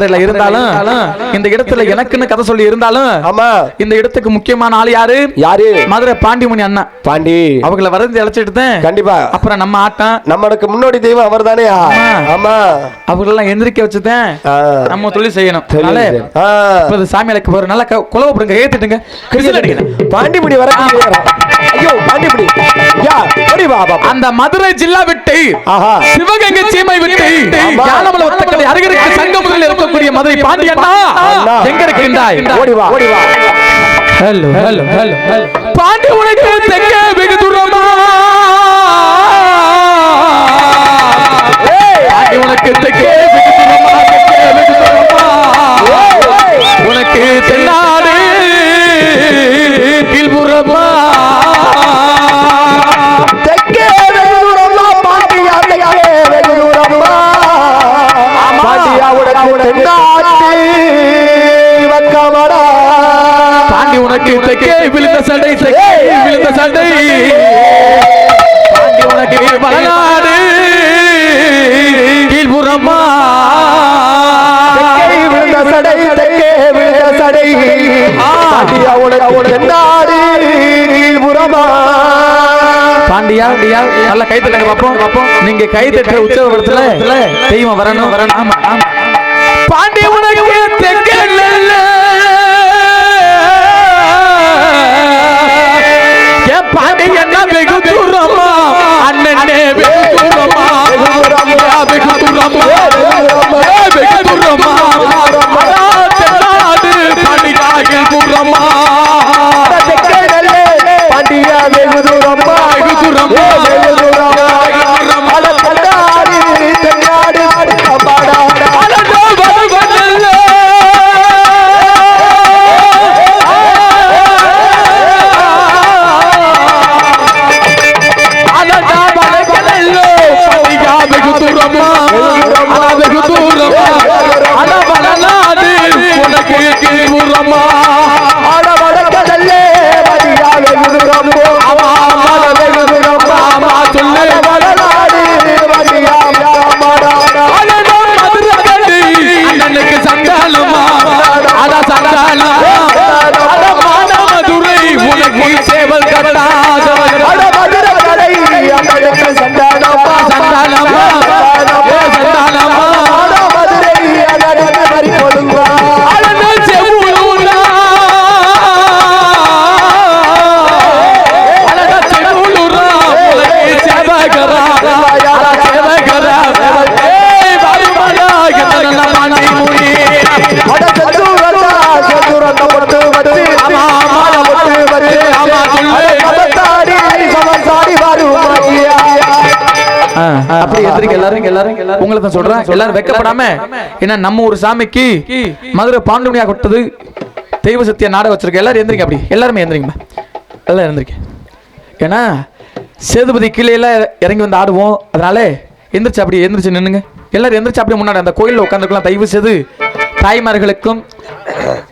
Speaker 1: பரம்பரையில இருந்தாலும் இந்த இடத்துல எனக்குன்னு கதை சொல்லி இருந்தாலும்
Speaker 3: ஆமா
Speaker 1: இந்த இடத்துக்கு முக்கியமான ஆள் யாரு
Speaker 3: யாரு
Speaker 1: மதுரை பாண்டிமணி அண்ணா
Speaker 3: பாண்டி
Speaker 1: அவங்கள வரந்து அழைச்சிட்டு
Speaker 3: கண்டிப்பா
Speaker 1: அப்புறம் நம்ம ஆட்டம்
Speaker 3: நம்மளுக்கு முன்னோடி தெய்வம் அவர் தானே ஆமா
Speaker 1: அவங்களெல்லாம் எந்திரிக்க வச்சுதான் நம்ம தொழில் செய்யணும் அதனால இப்ப சாமி அழைக்க போற நல்லா குலவப்படுங்க ஏத்துட்டுங்க
Speaker 3: பாண்டிமுடி வர ஐயோ பாண்டிமுடி
Speaker 1: அந்த மதுரை ஜில்லா விட்டு சிவகங்கை சீமை விட்டு ஞானமலை ஒத்தக்கடை அருகருக்கு சங்கமுதலில் இருக்கக்கூடிய மதுரை பாண்டியண்ணா எங்க இருக்கின்றாய்
Speaker 3: ஓடி வா ஓடி வா
Speaker 1: ஹலோ ஹலோ ஹலோ பாண்டி உனக்கு தெற்கே வெகு தூரமா பாண்டி உனக்கு தெற்கே வெகு தூரமா தெற்கே வெகு தூரமா உனக்கு தென்னாடு கீழ்புறமா
Speaker 3: தெற்கே வெகு தூரமா பாண்டியா தெற்கே வெகு தூரமா பாண்டியா உனக்கு தென்னாடு வக்கமடா
Speaker 1: பாண்டி உனக்கு தெற்கே விழுந்த சண்டை தெற்கே விழுந்த சண்டை பாண்டி உனக்கு வளநாடு கீழ்புறமா
Speaker 3: தெற்கே விழுந்த சடை தெற்கே விழுந்த சடை பாண்டியா உனக்கு தென்னாடு புறமா
Speaker 1: பாண்டியா நல்ல கை தட்டுங்க பாப்போம் நீங்க கை தட்டுற உற்சவத்துல தெய்வம் வரணும் ஆமா ஆமா பாண்டி உனக்கு தெற்கே பாண்டி என்ன வெகு தூரமா அண்ணனே வெகு தூரமா வெகு தூரமா வெகு தூரமா தென்னாடு பாண்டியாகில் தூரமா
Speaker 3: பாண்டியா வெகு தூரமா
Speaker 1: வெகு தூரமா
Speaker 3: வெகு தூரமா தென்னாடு
Speaker 1: அப்படி எல்லாரும் உங்களை தான் சொல்றேன் எல்லாரும் வெக்கப்படாம என்ன நம்ம ஒரு சாமிக்கு மதுரை பாண்டுமணியா கொட்டது தெய்வ சத்திய நாடகம் வச்சிருக்க எல்லாரும் எந்திரிக்க அப்படி எல்லாருமே எந்திரிங்க எல்லாம் எந்திரிக்க ஏன்னா சேதுபதி கீழே எல்லாம் இறங்கி வந்து ஆடுவோம் அதனால எந்திரிச்சு அப்படி எந்திரிச்சு நின்னுங்க எல்லாரும் எந்திரிச்சு அப்படியே முன்னாடி அந்த கோயிலில் உட்காந்துருக்கலாம் தயவு செய்து தாய்மார்களுக்கும்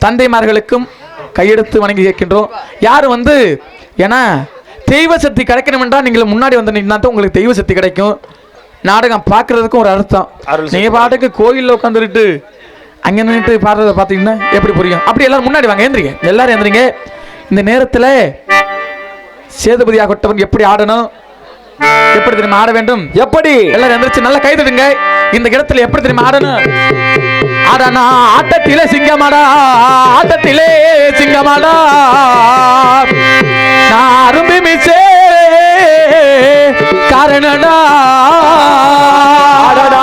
Speaker 1: தந்தைமார்களுக்கும் கையெடுத்து வணங்கி கேட்கின்றோம் யாரும் வந்து ஏன்னா தெய்வ சக்தி கிடைக்கணும் என்றால் நீங்கள் முன்னாடி வந்து நின்னா தான் உங்களுக்கு தெய்வ சக்தி கிடைக்கும் நாடகம் பார்க்கறதுக்கும் ஒரு அர்த்தம் நீங்க பாட்டுக்கு கோயிலில் உட்காந்துட்டு அங்கே நின்றுட்டு பாடுறத பார்த்தீங்கன்னா எப்படி புரியும் அப்படி எல்லாரும் முன்னாடி வாங்க எந்திரிங்க எல்லாரும் எந்திரிங்க இந்த நேரத்தில் சேதுபதி ஆகட்டவன் எப்படி ஆடணும் எப்படி தெரியுமா ஆட வேண்டும் எப்படி எல்லாரும் எந்திரிச்சு நல்லா கை தட்டுங்க இந்த இடத்துல எப்படி தெரியுமா ஆடணும் ஆடனா ஆட்டத்திலே சிங்கமாடா ஆட்டத்திலே சிங்கமாடா நான் அரும்பி மிச்சே காரணடா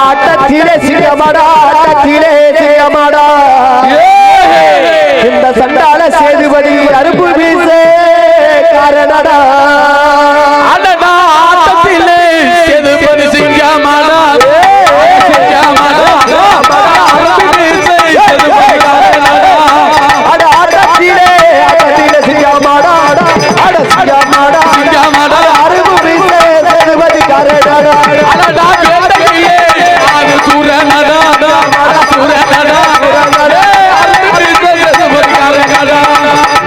Speaker 3: ஆட்டத்திலே சிங்கமாடா ஆட்டத்திலே சிங்கமாடா இந்த சண்டால சேதுபதி அரும்பு வீசே காரணடா
Speaker 1: அடடா ஆட்டத்திலே சேதுபதி சிங்கமாடா சிங்கமாடா அரும்பி மிச்சே சேதுபதி காரணடா
Speaker 3: ஆட்டத்திலே சிங்கமாடா ஆட சிங்கமாடா
Speaker 1: சிங்கமாடா
Speaker 3: அரும்பு வீசே சேதுபதி காரணடா
Speaker 1: அடடா கேட்டகிலே ஆது சூரனடா சூரனடா அரும்பி மிச்சே சேதுபதி காரணடா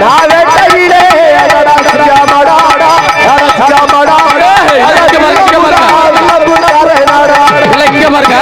Speaker 3: நான் வெட்டவிலே அடடா சிங்கமாடா ஆட சிங்கமாடா
Speaker 1: இங்க பாருங்க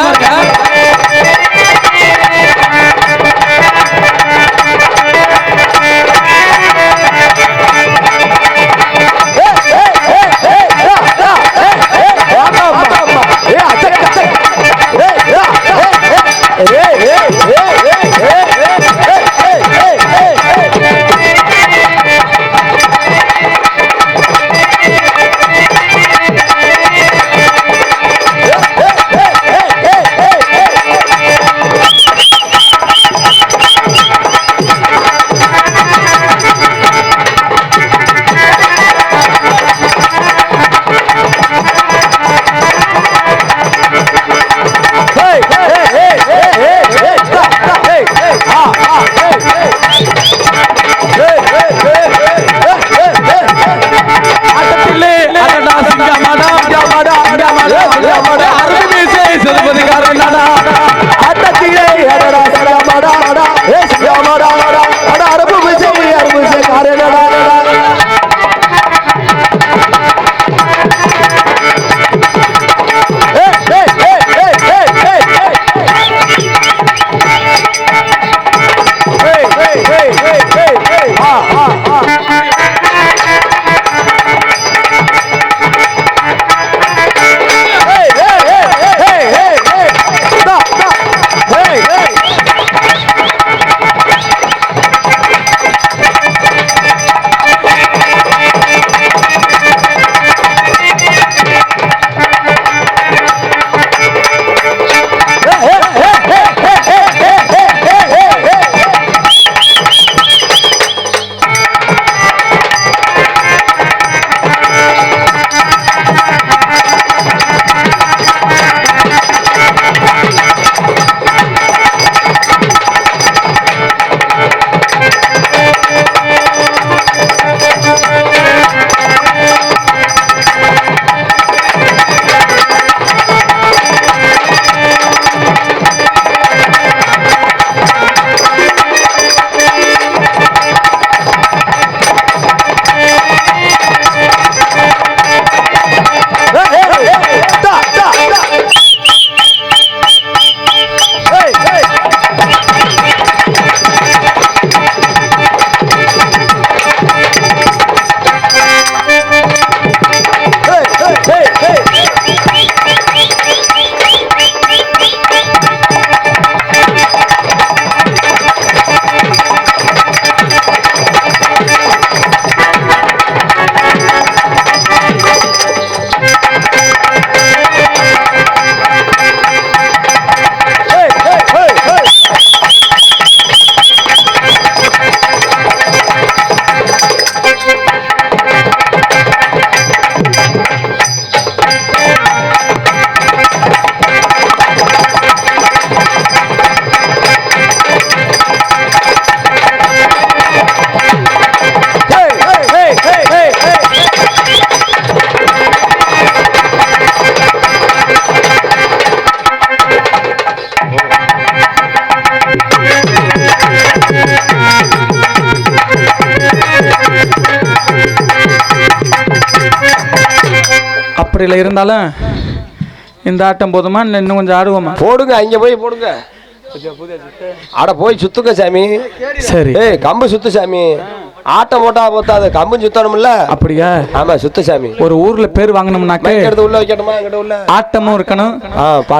Speaker 1: அப்படி இல்லை இருந்தாலும் இந்த ஆட்டம் போதுமா இல்லை இன்னும் கொஞ்சம் ஆடுவோமா?
Speaker 3: போடுங்க, அங்க போய் போடுங்க. அட போய் சுத்துங்க சாமி.
Speaker 1: சரி.
Speaker 3: ஏய் கம்பு சுத்து சாமி. ஆட்டம் போட்டா போத்தாது, கம்பு சுத்தணும்ல.
Speaker 1: அப்படியா?
Speaker 3: ஆமா சுத்து சாமி.
Speaker 1: ஒரு ஊர்ல பேர் வாங்கணும்னாக்க
Speaker 3: எடுத்து உள்ள வைக்கணுமா? அங்கிட்ட உள்ள
Speaker 1: ஆட்டமும் இருக்கணும்,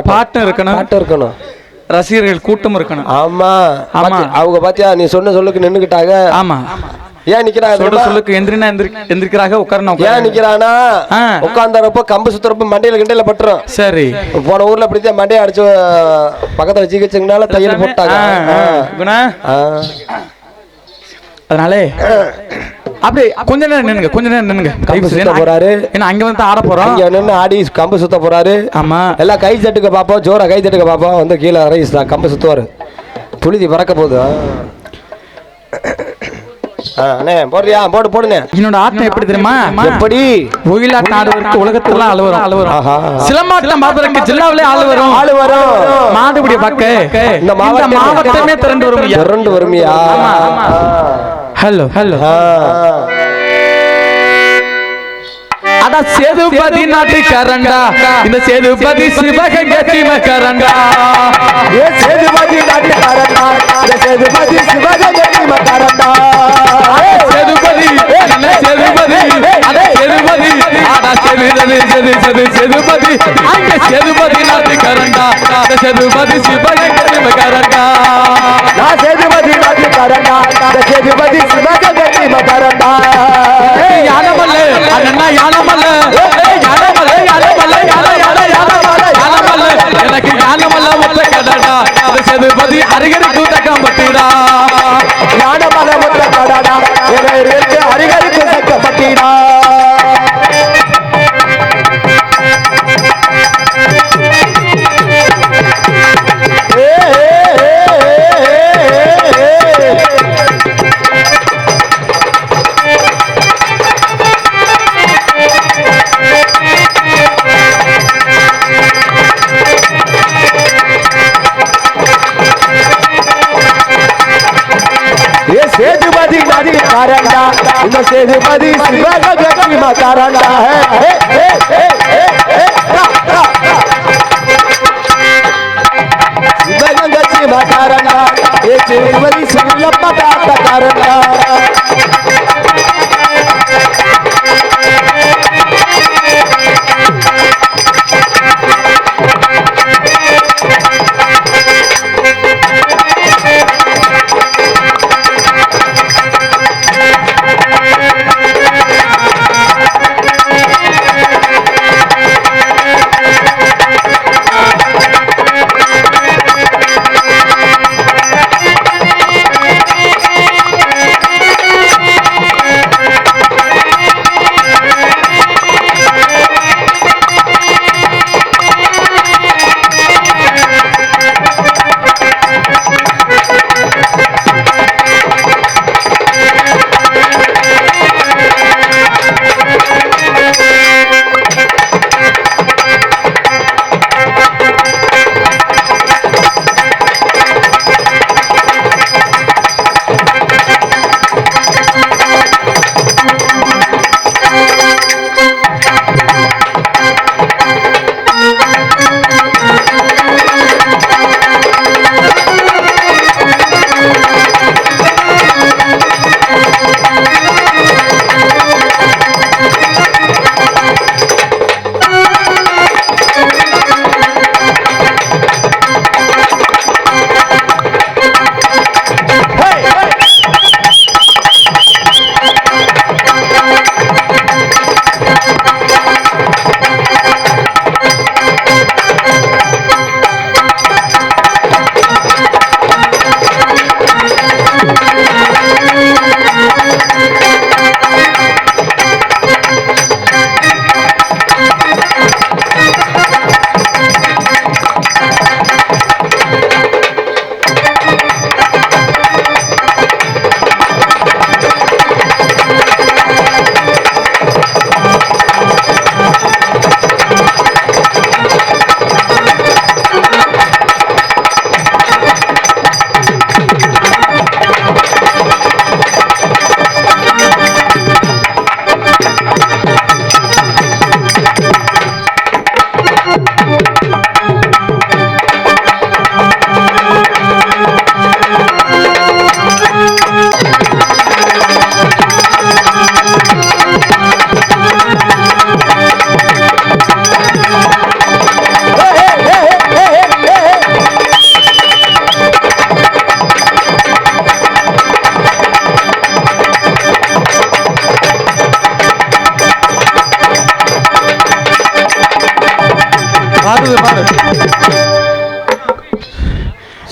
Speaker 1: பாட்டும் இருக்கணும்,
Speaker 3: பாட்டும் இருக்கணும்,
Speaker 1: ரசிகர்கள் கூட்டம் இருக்கணும்.
Speaker 3: ஆமா
Speaker 1: ஆமா.
Speaker 3: அவங்க பாத்தியா நீ சொன்ன சொல்லுக்கு நின்னுக்கிட்டாங்க.
Speaker 1: ஆமா.
Speaker 3: ஏன் நிக்கிறாங்க?
Speaker 1: சொல்லுக்கு எந்திரினா எந்திரிக்கிறாங்க, உட்காரணும்.
Speaker 3: ஏன் நிக்கிறானா? உட்கார்ந்தறப்ப கம்பு சுத்துறப்ப மண்டையில கிண்டையில பட்டுரும்.
Speaker 1: சரி.
Speaker 3: போன ஊர்ல அப்படித்தான் மண்டையை அடிச்சு பக்கத்துல சிகிச்சைனால தையல் போட்டாங்க.
Speaker 1: அதனாலே அப்படி கொஞ்ச நேரம் நின்னுங்க, கொஞ்ச நேரம் நின்னுங்க.
Speaker 3: கம்பு சுத்த போறாரு.
Speaker 1: ஏன்னா அங்க வந்து ஆட போறோம்.
Speaker 3: இங்க நின்னு ஆடி கம்பு சுத்த போறாரு.
Speaker 1: ஆமா.
Speaker 3: எல்லாம் கை தட்டுக்க பாப்போம், ஜோரா கை தட்டுக்க பாப்போம். வந்து கீழே ரைஸ் கம்பு சுத்துவாரு. புழுதி பறக்க போகுது. அண்ணே போடுறியா? போடுங்க.
Speaker 1: என்னோட ஆட்டம் எப்படி தெரியுமா?
Speaker 3: எப்படி?
Speaker 1: ஒயிலாட்டம் ஆடுவதற்கு உலகத்துல ஆள் வரும். சிலம்பாட்டம் பார்ப்பதற்கு ஜில்லாவிலே ஆள் வரும். மாடுபிடி பார்க்க இந்த மாவட்டமே திரண்டு வருமியா? ஹலோ அட சேதுபதி நாட்டுக்காரண்டா, இந்த சேதுபதி சிவகங்கை சீமக்காரண்டா.
Speaker 3: ஏ சேதுபதி நாட்டுக்காரண்டா, இந்த சேதுபதி சிவகங்கை சீமக்காரண்டா.
Speaker 1: சேதுபதி என்ன சேதுபதி? அட சேதுபதி அட சேதுபதி அங்க சேதுபதி நாட்டுக்காரண்டா, இந்த சேதுபதி சிவகங்கை சீமக்காரண்டா.
Speaker 3: நான் சேதுபதி நாட்டுக்காரண்டா, இந்த சேதுபதி சிவகங்கை சீமக்காரண்டா.
Speaker 1: யானமல்ல அண்ணா யானமல்ல எனக்கு யானமல்ல ஒத்த கடடா, இந்த சேதுபதி அருகரி கூட்டக்கம் பட்டிடா.
Speaker 3: யானமல்ல ஒத்த கடடா, எனக்கு அருகரி கூட்டக்கம் பட்டிடா. சேதுபதி நாட்டுக்காரண்டா, இந்த சேதுபதி சிவகங்கை சீமக்காரண்டா. சிவகங்கை சீமக்காரண்டா, ஏ சேதுபதி சிவலப்ப காட்டக்காரண்டா.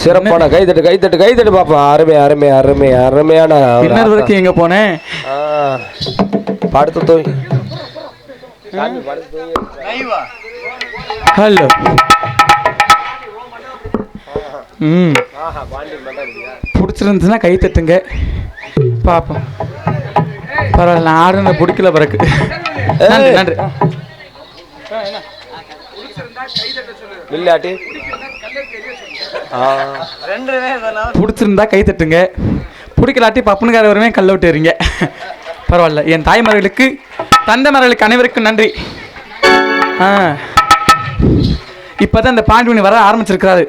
Speaker 3: சிறப்பான கைதட்டு கைதட்டு கைதட்டு பாப்பா. அருமை அருமை அருமை அருமையான ஒரு
Speaker 2: பின்னர் வரைக்கும் எங்க போனேன்
Speaker 3: படுத்து தூங்கி.
Speaker 2: ஹலோ பிடிச்சிருந்துச்சுன்னா கை தட்டுங்க பாப்போம். பரவாயில்ல, நான் ஆடுன பிடிக்கல பிறகு. நன்றி நன்றி.
Speaker 3: இல்லாட்டி
Speaker 2: பிடிச்சிருந்தா கை தட்டுங்க, பிடிக்கலாட்டி பப்பனுக்கார வருமே கல்ல விட்டு எறிங்க. பரவாயில்ல. என் தாய்மார்களுக்கு தந்தைமார்களுக்கு அனைவருக்கும் நன்றி. இப்பதான் இந்த பாண்டிமணி வர ஆரம்பிச்சிருக்கிறாரு.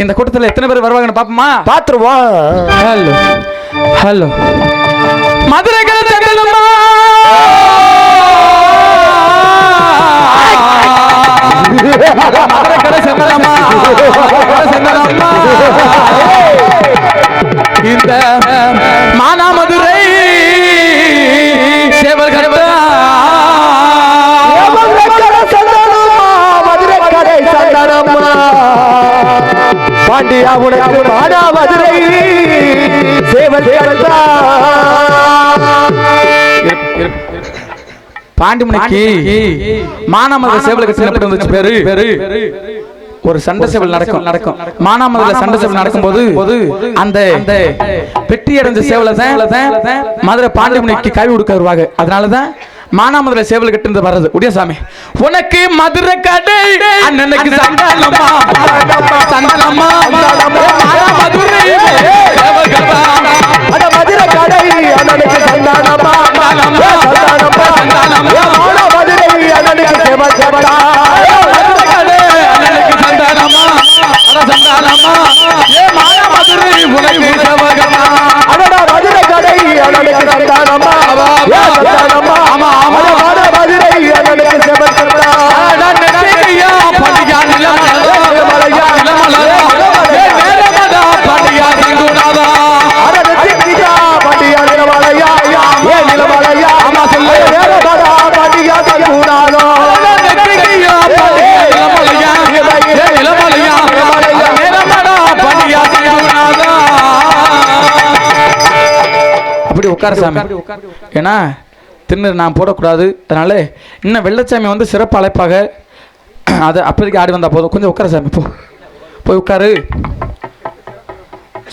Speaker 2: இந்த கூட்டத்தில் எத்தனை பேர் வருவாங்கன்னு பாப்போமா?
Speaker 3: பாத்துருவோம்.
Speaker 2: ஹலோ ஹலோ மதுரை கலந்தம்மா மதுரை கடை செந்தனம்மா செந்தனம்மா இந்த மானாமதுரை சேவல் கடை
Speaker 3: பாண்டியா உனக்கு மானாமதுரை சேவல்
Speaker 2: பாண்டிமணிக்கு மானாமதுரை சேவல் கட்டினப்பட்டு வந்துச்சு பேரு. ஒரு சண்டை சேவல் நடக்கும் மானாமதுரை சண்டை சேவல் நடக்கும்போது அந்த வெற்றி அடைஞ்ச சேவலை தான் மதுரை பாண்டிமணிக்கு கவி கொடுக்க வருவாங்க. அதனாலதான் மானாமதுரை சேவல் கட்டு வர்றது. உடையசாமி உனக்கு மதுரை கடை அண்ணனுக்கு சண்டாலம்மா சண்டாலம்மா மானாமதுரை சேவல் கட்டா
Speaker 3: அட மதுரை கடை அண்ணனுக்கு சண்டாலம்மா சண்டாலம்மா சண்டாலம்மா மானாமதுரை அண்ணனுக்கு சேவல் கட்டா
Speaker 2: மதுரை கடை அண்ணனுக்கு சண்டாலம்மா சண்டாலம்மா ஏ மானாமதுரை உனக்கு சேவல் கட்டா
Speaker 3: அடடா மதுரை கடை அண்ணனுக்கு சண்டாலம்மா சண்டாலம்மா ஆமா ஆமா மானாமதுரை அண்ணனுக்கு சேவல் கட்டா
Speaker 2: அட நெற்றியா பண்டியா நிலமலா நிலமலா ஏ நேரமடா பண்டியா சிங்குனாதா
Speaker 3: அட நெற்றியா பண்டியா நிலமலையா ஏ நிலமலையா ஆமா சொல்லு நேரமடா பண்டியா சிங்குனாதா
Speaker 2: நெற்றியா பண்டியா நிலமலையா ஏ நிலமலையா நேரமடா பண்டியா சிங்குனாதா. அப்படி உட்கார சாமி. ஏன்னா திண்ணூர் நான் போடக்கூடாது. அதனால இன்னும் வெள்ளச்சாமி வந்து சிறப்பு அழைப்பாக அதை அப்போதைக்கு ஆடி வந்தால் போதும். கொஞ்சம் உட்கார சாமி, போய் உட்காரு.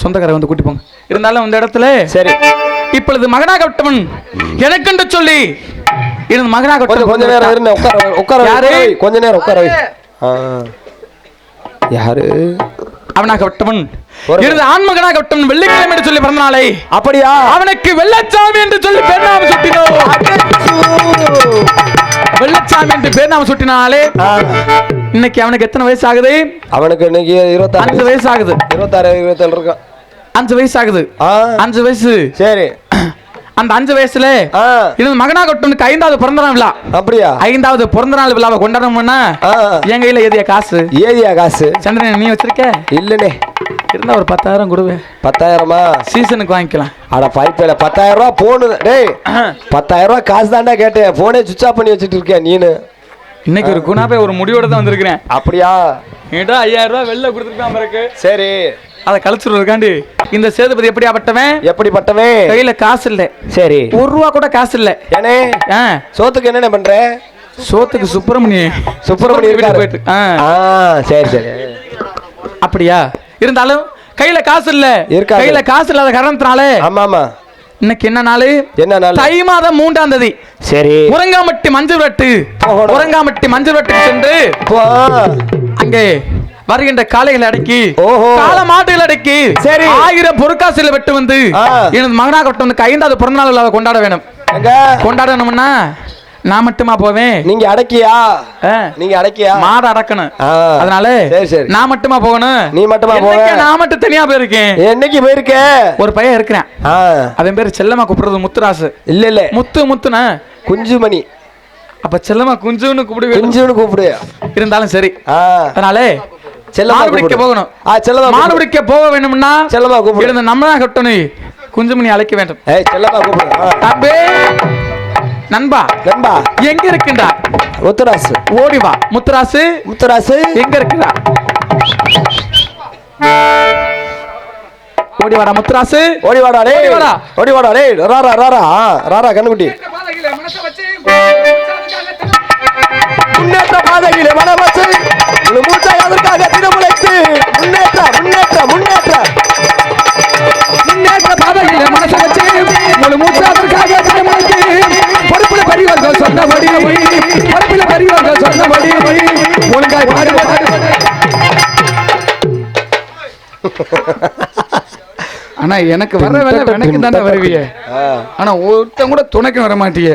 Speaker 2: சொந்தக்காரை வந்து கூட்டி போங்க. இருந்தாலும் இந்த இடத்துல
Speaker 3: சரி
Speaker 2: இப்பொழுது மகனாகப்பட்டவன் எனக்குன்னு சொல்லி இந்த
Speaker 3: கொஞ்ச
Speaker 2: மகனாகப்பட்டவன்
Speaker 3: நேரம் இருங்க. உட்கார
Speaker 2: யாரு?
Speaker 3: கொஞ்ச நேரம் உட்கார யாரு?
Speaker 2: அவனாகப்பட்டவன் எனது ஆண்மகனாகப்பட்டவன் வெள்ளிக்கிழமை என்று சொல்லி பிறந்த நாளை
Speaker 3: அப்படியா?
Speaker 2: அவனுக்கு வெள்ளச்சாமி என்று சொல்லி பேர் நாம சுட்டினோம். வெள்ளச்சாமி என்று பேர் நாம சுட்டினாலே இன்னைக்கு அவனுக்கு எத்தனை வயசு ஆகுது?
Speaker 3: அவனுக்கு இன்னைக்கு
Speaker 2: 5 வயசு ஆகுது.
Speaker 3: 26 27 இருக்கான்.
Speaker 2: 5 வயசு ஆகுது. 5 வயசு.
Speaker 3: சரி.
Speaker 2: அந்த 5 வயசுல இது மகனாகப்பட்டவனுக்கு 5வது பிறந்த நாள் விழா.
Speaker 3: அப்படியா?
Speaker 2: 5வது பிறந்த நாள் விழாவை கொண்டாடணும்னா என் கையில ஏதியா காசு?
Speaker 3: ஏதியா காசு?
Speaker 2: சந்திரன் நீ வச்சிருக்க?
Speaker 3: இல்லனே.
Speaker 2: இருந்தா ஒரு 10,000 கொடுவேன்.
Speaker 3: 10,000மா?
Speaker 2: சீசனுக்கு வாங்கிக்கலாம்.
Speaker 3: அட பைப்பேல 10,000 ரூபாய் போன். டேய் 10,000 ரூபாய் காசு தாண்டா கேட்டேன். போனே சுவிட்ச் ஆஃப் பண்ணி வச்சிட்டு இருக்க நீனு.
Speaker 2: இன்னைக்கு ஒரு குணாபே ஒரு முடிவோட தான் வந்திருக்கிறேன்.
Speaker 3: அப்படியா?
Speaker 2: ஏடா 5,000 ரூபாய் வெளில கொடுத்துருக்கான் பிறகு.
Speaker 3: சரி.
Speaker 2: அதை கழிச்சுருக்காண்டி இந்த சேதுபதி எப்படியாப்பட்டவன்?
Speaker 3: எப்படிப்பட்டவன்?
Speaker 2: கையில காசு இல்ல.
Speaker 3: சரி.
Speaker 2: 1 ரூபா கூட காசு இல்ல.
Speaker 3: ஏனே சோத்துக்கு என்னென்ன பண்ற?
Speaker 2: சோத்துக்கு சுப்பிரமணிய
Speaker 3: இருக்காரு.
Speaker 2: போயிட்டு.
Speaker 3: சரி சரி.
Speaker 2: அப்படியா? இருந்தாலும் கையில காசு இல்ல. கையில காசு இல்லாத காரணத்தினால
Speaker 3: ஆமா ஆமா
Speaker 2: இன்னைக்கு என்ன நாள்?
Speaker 3: என்ன நாள்?
Speaker 2: தை மாதம் 3ஆம் தேதி.
Speaker 3: சரி.
Speaker 2: உறங்காமட்டி மஞ்சள் வெட்டு. உறங்காமட்டி மஞ்சள் வெட்டுக்கு சென்று அங்கே வருகின்ற காளைகளை அடக்கி கால மாட்டுகள் அடக்கி 1000 பொற்காசுல வெட்டு வந்து எனது மகனாகப்பட்டவனுக்கு 5வது பிறந்த நாள் கொண்டாட வேணும். கொண்டாடணும்னா
Speaker 1: நான் மட்டுமா போவேன்?
Speaker 3: நீங்க அடக்கியா?
Speaker 1: ஆ,
Speaker 3: நீங்க அடக்கியா?
Speaker 1: மாடு அடக்கணும்.
Speaker 3: ஆ.
Speaker 1: அதனால
Speaker 3: சரி, சரி.
Speaker 1: நான் மட்டுமா போகணும்?
Speaker 3: நீ மட்டுமா
Speaker 1: என்னைக்கு
Speaker 3: போவ?
Speaker 1: நான் மட்டும் தனியா போயிருக்கேன்.
Speaker 3: என்னைக்கு போயிருக்க?
Speaker 1: ஒரு பையன் இருக்கிறேன்,
Speaker 3: ஆ.
Speaker 1: அவன் பேரு செல்லமா கூப்பிடுறது முத்துராசு.
Speaker 3: இல்ல இல்ல,
Speaker 1: முத்துனா
Speaker 3: குஞ்சுமணி.
Speaker 1: அப்ப செல்லமா குஞ்சுன்னு கூப்பிடுவேன்.
Speaker 3: குஞ்சுன்னு கூப்பிடு.
Speaker 1: இருந்தாலும் சரி.
Speaker 3: ஆ.
Speaker 1: அதனால
Speaker 3: செல்லமா
Speaker 1: மாடு பிடிக்க
Speaker 3: கூப்பிடு.
Speaker 1: போகணும்.
Speaker 3: செல்லமா
Speaker 1: மாடு பிடிக்க போக வேணும்னா
Speaker 3: செல்லமா கூப்பிடு.
Speaker 1: இருந்த நம்மளா கட்டணும், குஞ்சுமணி அழைக்க வேண்டும்.
Speaker 3: செல்லமா கூப்பிடு.
Speaker 1: தம்பி, நண்பா,
Speaker 3: நண்பா
Speaker 1: எங்க இருக்குண்டா?
Speaker 3: முத்துராசு.
Speaker 1: ஓடி வா முத்துராசு.
Speaker 3: முத்துராசு
Speaker 1: எங்க இருக்குடா? ஓடி வாடா முத்துராசு.
Speaker 3: ஓடி வாடா டேய்.
Speaker 1: ஓடி வாடா.
Speaker 3: ஓடி வாடா டேய். ராரா ராரா ராரா கண்ணுக்குட்டி. முன்னேற்ற பாதையிலே மனம் வச்சு ஒரு மூச்சாய் அதற்காக திருமுளைத்து முன்னேற்ற முன்னேற்ற முன்னேற்ற
Speaker 2: முன்னேற்ற பாதையில மனசை வச்சு முழு மூச்சு அதற்காக திருமணத்து பொறுப்புல பெரியவர்கள் சொன்னபடி பொறுப்புல பெரியவர்கள் சொன்னபடி ஒழுங்காய் பாடு. ஆனா எனக்கு வர வேலை எனக்கு தானே வருவிய, ஆனா ஒருத்தன் கூட துணைக்கு வர மாட்டிய.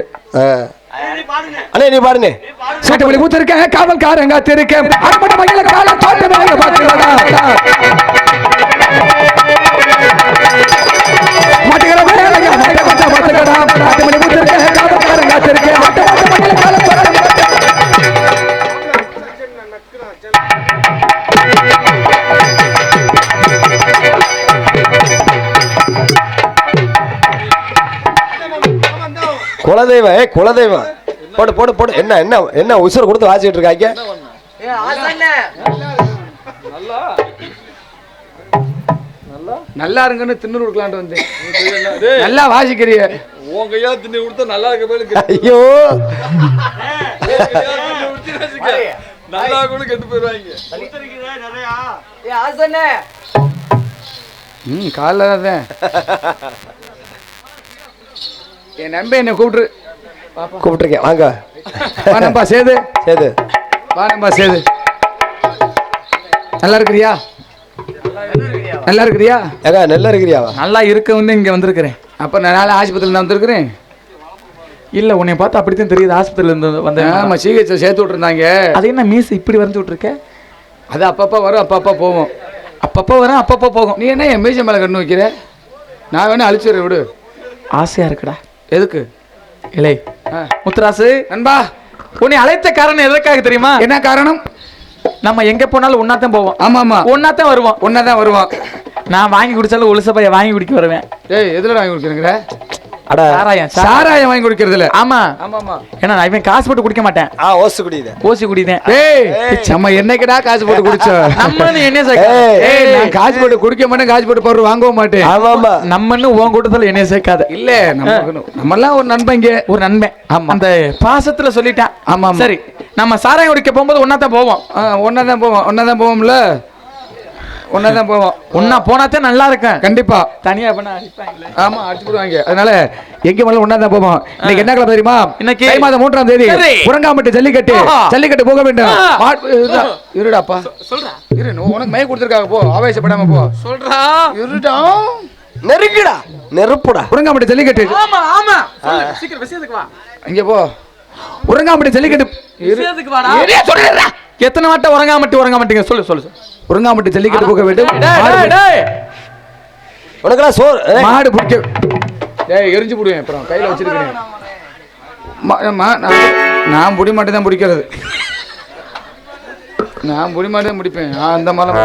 Speaker 3: அண்ணே நீ பாருங்க.
Speaker 2: சட்டப்படி மூத்திருக்க காவல்காரங்க திருக்க அடப்பட்ட மகிழ கால தோட்ட வேலை பார்த்துடா மாட்டுகிற வேலைங்க பார்த்துக்கடா. சட்டப்படி மூத்திருக்க காவல்காரங்க திருக்க அடப்பட்ட மகிழ கால தோட்ட
Speaker 3: குலதெய்வம் குலதெய்வம் போடு போடு போடு. என்ன என்ன என்ன உசுர கொடுத்து வாசிட்டு இருக்காங்க.
Speaker 2: நல்லா இருங்கன்னு தின்னு கொடுக்கலான்ட்டு வந்தேன். நல்லா வாசிக்கிறிய
Speaker 5: உன் கையால தின்னு கொடுத்தா நல்லா இருக்க போயிருக்கு.
Speaker 3: ஐயோ
Speaker 5: நல்லா கூட கெட்டு போயிருவாங்க.
Speaker 2: காலைல தான் என் நம்ப என்ன கூப்பிட்டுரு.
Speaker 3: கூப்பிட்டுருக்கேன் வாங்க.
Speaker 2: வானம்பா சேது,
Speaker 3: சேது
Speaker 2: வானம்பா சேது. நல்லா இருக்கிறியா? நல்லா இருக்கிறியா?
Speaker 3: ஏங்க நல்லா இருக்கிறியாவா?
Speaker 1: நல்லா இருக்க வந்து இங்க வந்திருக்கிறேன்.
Speaker 2: அப்ப நான் நாளை ஆஸ்பத்திரியில் தான் வந்திருக்கிறேன்.
Speaker 1: இல்ல உன்னை பார்த்தா அப்படித்தான் தெரியுது, ஆஸ்பத்திரியில இருந்து வந்தேன்.
Speaker 2: ஆமா, சிகிச்சை சேர்த்து விட்டுருந்தாங்க.
Speaker 1: அது என்ன மீசு இப்படி வரைஞ்சு விட்டுருக்க?
Speaker 2: அது அப்பப்போ வரும் அப்பப்போ போவோம்.
Speaker 1: அப்பப்போ வரும் அப்பப்போ போகும்.
Speaker 2: நீ என்ன என் மீசை மேலே கண்ணு வைக்கிற? நான் வேணா அழிச்சிடுறேன் விடு.
Speaker 1: ஆசையா இருக்குடா.
Speaker 2: எதுக்கு?
Speaker 1: இலை முத்துராசு
Speaker 2: நண்பா,
Speaker 1: உன்னை அழைத்த காரணம் எதற்காக தெரியுமா?
Speaker 2: என்ன காரணம்?
Speaker 1: நம்ம எங்க போனாலும் ஒன்னாத்தான் போவோம்.
Speaker 2: ஆமா ஆமா,
Speaker 1: ஒன்னாத்தான் வருவோம்.
Speaker 2: ஒன்னாதான் வருவான்.
Speaker 1: நான் வாங்கி குடிச்சாலும் உளுச பைய வாங்கி குடிக்க வருவேன்.
Speaker 2: ஏய், எதுல வாங்கி குடிக்கிறீங்க?
Speaker 3: அட
Speaker 1: சாராயம்
Speaker 2: சாராயம் வாங்கி குடிக்கிறதுல.
Speaker 1: ஆமா
Speaker 2: ஆமா ஆமா,
Speaker 1: ஏன்னா நான் இவன் காசு போட்டு குடிக்க மாட்டேன்.
Speaker 3: ஓசு குடியுது.
Speaker 1: ஓசி குடிதேன்.
Speaker 2: ஏய் நம்ம என்னைக்குடா காசு போட்டு குடிச்சோம்?
Speaker 1: நம்மன்னு என்ன
Speaker 3: ஏய்,
Speaker 1: சேர்க்காத.
Speaker 2: ஏய், நான் காசு போட்டு குடிக்க மாட்டேன், காசு போட்டு பொருள் வாங்கவும் மாட்டேன்.
Speaker 3: ஆமா ஆமா.
Speaker 1: நம்மன்னு உன் கூட்டத்துல என்னைய சேர்க்காத.
Speaker 2: இல்ல நம்மெல்லாம் ஒரு நண்பங்க.
Speaker 1: ஒரு நண்பன்.
Speaker 2: ஆமா.
Speaker 1: அந்த பாசத்துல சொல்லிட்டேன்.
Speaker 2: ஆமா ஆமா.
Speaker 1: சரி, நம்ம சாராயம் குடிக்க போகும்போது ஒன்னாத்தான் போவோம்.
Speaker 2: ஒன்னாதான் போவோம். ஒன்னாதான் போவோம்ல, ஒன்னாதான் போவோம்.
Speaker 1: ஒன்னா போனாத்தான் நல்லா இருக்கும்.
Speaker 2: கண்டிப்பா.
Speaker 1: தனியா பண்ண அடிப்பாங்களே.
Speaker 2: ஆமா, அடிச்சு போடுவாங்க. அதனால எங்க மேல ஒன்னாதான் போவோம். இன்னைக்கு என்ன கிழமை தெரியுமா?
Speaker 1: இன்னைக்கு
Speaker 2: தை மாதம் 3ஆம் தேதி
Speaker 1: சரி.
Speaker 2: உறங்காமட்டு ஜல்லிக்கட்டு.
Speaker 1: ஆஹா.
Speaker 2: ஜல்லிக்கட்டு போக வேண்டும். இருடாப்பா,
Speaker 1: சொல்றா
Speaker 2: இரு, உனக்கு மய கொடுத்துருக்காங்க, போ, ஆவேசப்படாம போ.
Speaker 1: சொல்றா.
Speaker 2: இருடா,
Speaker 3: நெருங்குடா நெருப்புடா.
Speaker 2: உறங்காமட்டு ஜல்லிக்கட்டு.
Speaker 1: ஆமா ஆமா, சொல்லு, சீக்கிரம் விஷயத்துக்கு வா.
Speaker 2: இங்க போ, உறங்காமட்டு ஜல்லிக்கட்டு.
Speaker 1: விஷயத்துக்கு வாடா.
Speaker 2: ஏறியா சொல்றா.
Speaker 1: எத்தனை வாட்ட உறங்க மாட்டீங்க? சொல்லு சொல்லு.
Speaker 2: உறங்காமட்டு ஜல்லிக்கட்டு போக வேண்டும்.
Speaker 1: டேய் டேய்,
Speaker 3: உனக்கெல்லாம் சோறு.
Speaker 2: மாடு பிடிக்க. டேய், எரிஞ்சு போடுவேன் அப்புறம் கையில வச்சிருக்கேன். நான் புடி மாட்டே தான் பிடிக்கிறது. நான் புடி மாட்டே முடிப்பேன். அந்த மலம்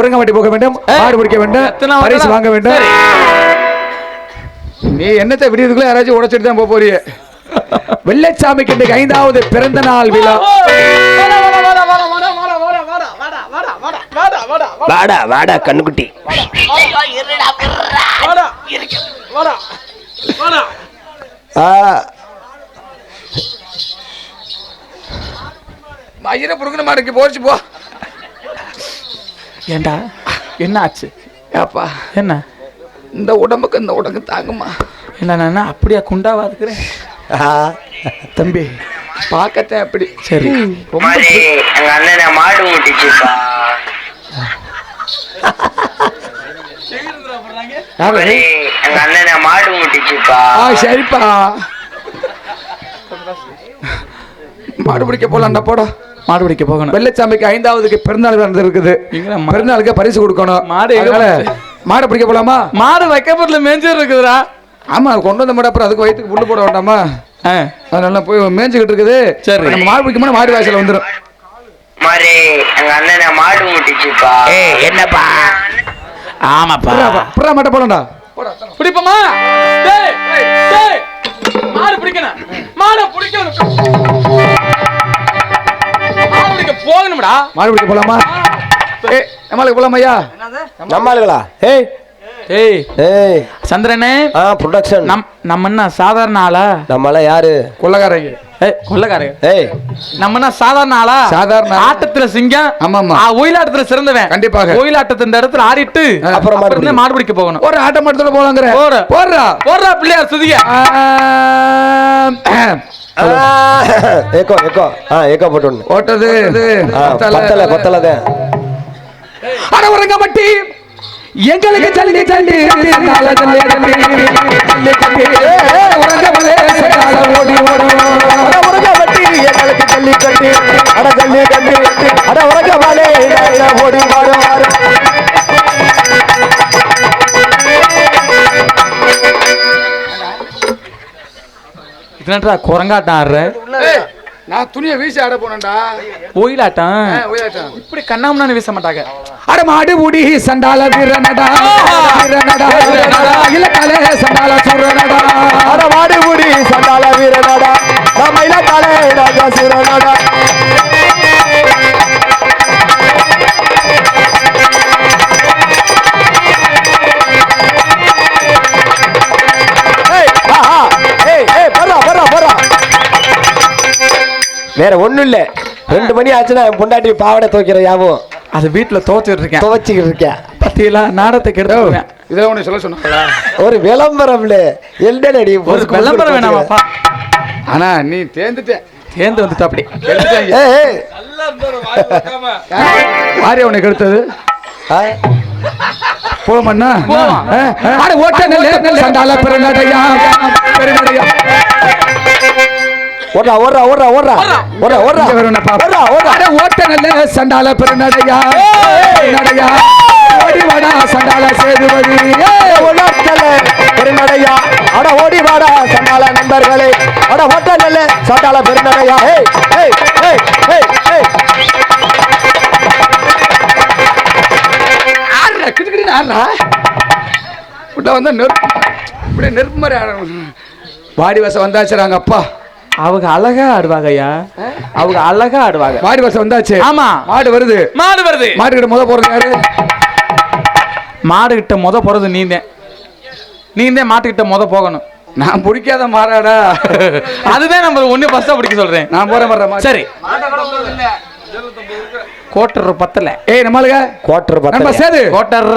Speaker 2: உறங்காமட்டி போக வேண்டும். மாடு பிடிக்க வேண்டும்.
Speaker 1: எத்தனை
Speaker 2: பரிசு வாங்க வேண்டும்.
Speaker 1: சரி.
Speaker 2: நீ என்னத்தை விடியதுக்குள்ள யாராச்சும் உடைச்சிட்டு தான் போறிய. வெள்ளைச்சாமிக்கு இன்றைக்கு 5வது பிறந்த நாள் விழா.
Speaker 3: வாடா வாடா கண்ணுக்குட்டி.
Speaker 2: மயிரை புடுங்கின மாடுக்கு போச்சு போ.
Speaker 1: ஏண்டா என்ன ஆச்சு?
Speaker 2: ஏப்பா,
Speaker 1: என்ன
Speaker 2: இந்த உடம்புக்கு இந்த உடம்பு தாங்குமா?
Speaker 1: என்ன நான் அப்படியா குண்டாவா இருக்கிறேன்?
Speaker 2: தம்பி பார்க்கத்தேன் அப்படி.
Speaker 1: சரி, ரொம்ப
Speaker 4: எங்க அண்ணனை மாடு முட்டிச்சுப்பா.
Speaker 2: யாரு?
Speaker 4: எங்க அண்ணனை மாடு முட்டிச்சுப்பா.
Speaker 2: சரிப்பா.
Speaker 1: மாடு பிடிக்க போலாம்டா போடா.
Speaker 2: மாடு பிடிக்க போகணும்.
Speaker 1: வெள்ளச்சாமிக்கு 5வது பிறந்தநாள் நடந்திருக்குது.
Speaker 2: எங்கடா
Speaker 1: பிறந்தநாளுக்கு பரிசு கொடுக்கணும்.
Speaker 2: மாடு எங்க
Speaker 1: அதனால மாடு பிடிக்க போலாமா?
Speaker 2: மாடு வைக்கப்படல மேஞ்சர் இருக்குதுடா.
Speaker 1: ஆமா கொண்டு வந்த மாடு அப்புறம் அதுக்கு வயிற்றுக்கு புல்லு போட வேண்டாமா? அதனால போய் மேய்ஞ்சிக்கிட்டு இருக்குது.
Speaker 2: சரி.
Speaker 1: நம்ம மாடு பிடிக்கும்போது மாடு வாசல் வந்துடும்.
Speaker 4: மாறே எங்க அண்ணனை மாடு முட்டிச்சுப்பா.
Speaker 2: என்னப்பா? ஆமாப்பா.
Speaker 1: புறா மாட்ட போலாம்டா.
Speaker 2: பிடிப்போமா? டேய் டேய் மாடு பிடிக்கணும். மாடு பிடிக்கணும். மாடு பிடிக்க போகணும்டா.
Speaker 1: மாடு பிடிக்க போலாமா? ஏய் நம்மளுக்கு போலாமா ஐயா?
Speaker 3: நம்மளுங்களா? ஏய்
Speaker 2: ஏய்
Speaker 3: ஏய்
Speaker 2: சந்திரனே,
Speaker 3: ப்ரொடக்ஷன்.
Speaker 2: நம்ம என்ன சாதாரண ஆளா?
Speaker 3: நம்மள யாரு?
Speaker 1: கொள்ளக்காரங்க.
Speaker 2: கொள்ளக்காரங்க.
Speaker 3: ஏய்
Speaker 2: நம்ம என்ன சாதாரண ஆளா?
Speaker 1: சாதாரண
Speaker 2: ஆட்டத்துல சிங்கம்.
Speaker 1: ஆமாமா.
Speaker 2: ஒயிலாட்டத்துல சிறந்தவன்.
Speaker 1: கண்டிப்பாக.
Speaker 2: ஒயிலாட்டத்தை இந்த இடத்துல ஆடிட்டு
Speaker 3: அப்புறம்
Speaker 2: மாடு பிடிக்க போகணும்.
Speaker 1: ஒரு ஆட்டம் எடுத்துட்டு போலாங்கற.
Speaker 2: போடுறா போடுறா பிள்ளையார் சுதிய.
Speaker 3: ஏக்கோ ஏக்கோ ஏக்கோ போட்டு
Speaker 1: ஓட்டது
Speaker 3: பத்தல
Speaker 1: அட உறங்க மட்டி எங்களுக்கு ஜல்லி ஜல்லி நால ஜல்லி ஜல்லி உறங்க மலே சகால ஓடி ஓடி
Speaker 3: உறங்க மட்டி எங்களுக்கு ஜல்லி கட்டி அட ஜல்லி கட்டி அட உறங்க மலே ஓடி வாரு வாரு.
Speaker 2: இதுனடா குரங்காட்டம் ஆடுற.
Speaker 1: நான் துணியை வீசி ஆட போனேன்டா.
Speaker 2: ஒயிலாட்டம்
Speaker 1: ஒயிலாட்டம்
Speaker 2: இப்படி கண்ணாமண்ணான்னு வீச மாட்டாங்க.
Speaker 1: அட மாடு முடி சண்டால வீரனடா வீரனடா இலக்காலே சண்டால சூரனடா.
Speaker 3: அட மாடு முடி சண்டால வீரனடா நம்ம இலக்காலே ராஜா சூரனடா. வேற ஒண்ணும் இல்ல. 2 மணி ஆச்சுன்னா பொண்டாட்டி பாவடை துவைக்கிற யாவும்
Speaker 2: அது வீட்டுல துவைச்சிட்டு இருக்கேன்.
Speaker 3: துவைச்சிக்கிட்டு இருக்கேன்.
Speaker 2: பத்தியில நாடத்துக்கு எடுத்து
Speaker 1: இதை உனக்கு சொல்ல சொன்னா
Speaker 3: ஒரு விளம்பரம்ல எல்டனடி
Speaker 2: ஒரு விளம்பரம் வேணாமாப்பா.
Speaker 1: ஆனா நீ தேர்ந்துட்ட
Speaker 2: தேர்ந்து வந்துட்டு அப்படி
Speaker 5: நல்லா இருந்தாரு வாய் வைக்காம.
Speaker 1: வாரிய உனக்கு எடுத்தது போமண்ணா. அட ஓட்ட நல்ல சண்டால பெருநடையா பெருநடையா
Speaker 3: ஓடுறா ஓடுறா ஓடுறா ஓடுறா ஓடுறா ஓடுறா ஓடுறா ஓடுறா.
Speaker 1: அட ஓட்ட நல்ல சண்டால பெருநடையா பெருநடையா ஓடி வாடா சண்டால சேதுபதி
Speaker 3: ஓட்டல பெருநடையா அட ஓடி வாடா சண்டால நண்பர்களே அட ஓட்ட நல்ல சண்டால பெருநடையா. ஏய் ஏய் ஏய் ஏய் ஏய்
Speaker 1: ஆடுறா கிடுக்கிட்டு ஆடுறா. உள்ள வந்தா இப்படியே நெருப்பு மாதிரி ஆடணும். வாடி வசம் வந்தாச்சுறாங்க அப்பா.
Speaker 2: அவங்க அழகா ஆடுவாங்க ஐயா. அவங்க அழகா ஆடுவாங்க.
Speaker 1: வாடி வசம் வந்தாச்சு.
Speaker 2: ஆமா
Speaker 1: மாடு வருது.
Speaker 2: மாடு வருது.
Speaker 1: மாடு கிட்ட முத போறது யாரு?
Speaker 2: மாடு கிட்ட முத போறது நீந்தேன் மாட்டுக்கிட்ட முத போகணும்.
Speaker 1: நான் பிடிக்காத மாறாடா.
Speaker 2: அதுதான் நம்ம ஒண்ணு ஃபர்ஸ்டா பிடிக்க சொல்றேன்.
Speaker 1: நான் போறேன்.
Speaker 2: சரி கோட்டர் பத்தல.
Speaker 1: ஏய் நம்மளுங்க
Speaker 3: குவார்டர்
Speaker 1: நம்ம
Speaker 3: பத்தல
Speaker 1: சேது
Speaker 2: கோட்டர்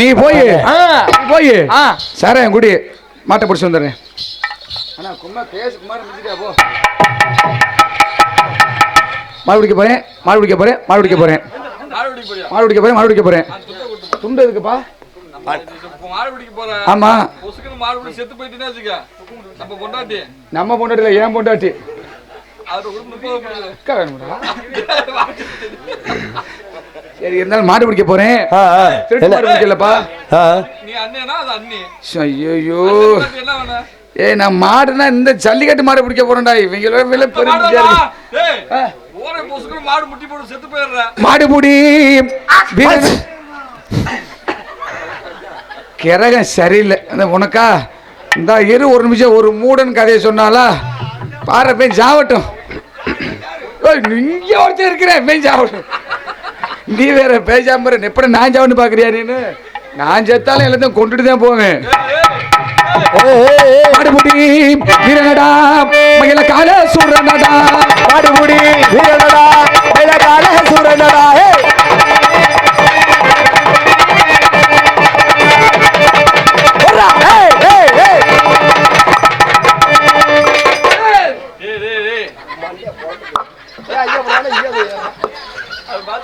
Speaker 1: நீ போய் போய்
Speaker 2: ஆ
Speaker 1: சாரே குடி மாட்டை பிடிச்சி வந்துடுறேன். ஆனா கும்மா கேஸ் குமார் மிஞ்சிட்டா போ. மாடு பிடிக்க போறேன் மாடு பிடிக்க போறேன் மாடு பிடிக்க போறேன்
Speaker 5: மாடு பிடிக்க போறியா?
Speaker 1: மாடு பிடிக்க போறேன் மாடு பிடிக்க போறேன். துண்டு இருக்குப்பா.
Speaker 5: இப்போ மாடு பிடிக்க போறேன்.
Speaker 1: ஆமா
Speaker 5: பொசுக்குன்னு மாடு பிடிச்சி செத்து போயிட்டுன்னா வச்சுக்க. நம்ம பொண்டாட்டி
Speaker 1: நம்ம பொண்டாட்டி இல்லை ஏன் பொண்டாட்டி
Speaker 5: அது ஒரு 30
Speaker 1: அக்கா வேணும்டா. சரி இருந்தாலும் மாடு பிடிக்க போறேன். திருட்டு மாடு பிடிக்கலப்பா.
Speaker 5: நீ அண்ணேனா அது அண்ணி.
Speaker 1: ஐயோ
Speaker 5: என்ன வேணும்?
Speaker 1: ஏய் நான் மாடுனா இந்த ஜல்லிக்கட்டு மாடு பிடிக்க போறேன்டா. இவங்களோட விலை பெரிய
Speaker 5: ஏய் ஓரே பொசுக்குன்னு மாடு முட்டி போட்டு செத்து போயிடுற.
Speaker 1: மாடு முடி கிரகம் சரியில்லை. அந்த உனக்கா இந்த இரு ஒரு நிமிஷம் ஒரு மூடன் கதையை சொன்னாலா பாரு போய் சாவட்டும். நீங்க ஒருத்தர் இருக்கிறேன் போய் சாவட்டும். நீ வேற பேசாம எப்படி நான் சாவன்னு பாக்குறியா? நீனு நான் செத்தாலும் எல்லாத்தையும் கொண்டுட்டு தான் போவேன். மாடுமுடி வீரனடா மயில கால சூரனடா
Speaker 3: மாடுமுடி வீரனடா மயில கால சூரனடா.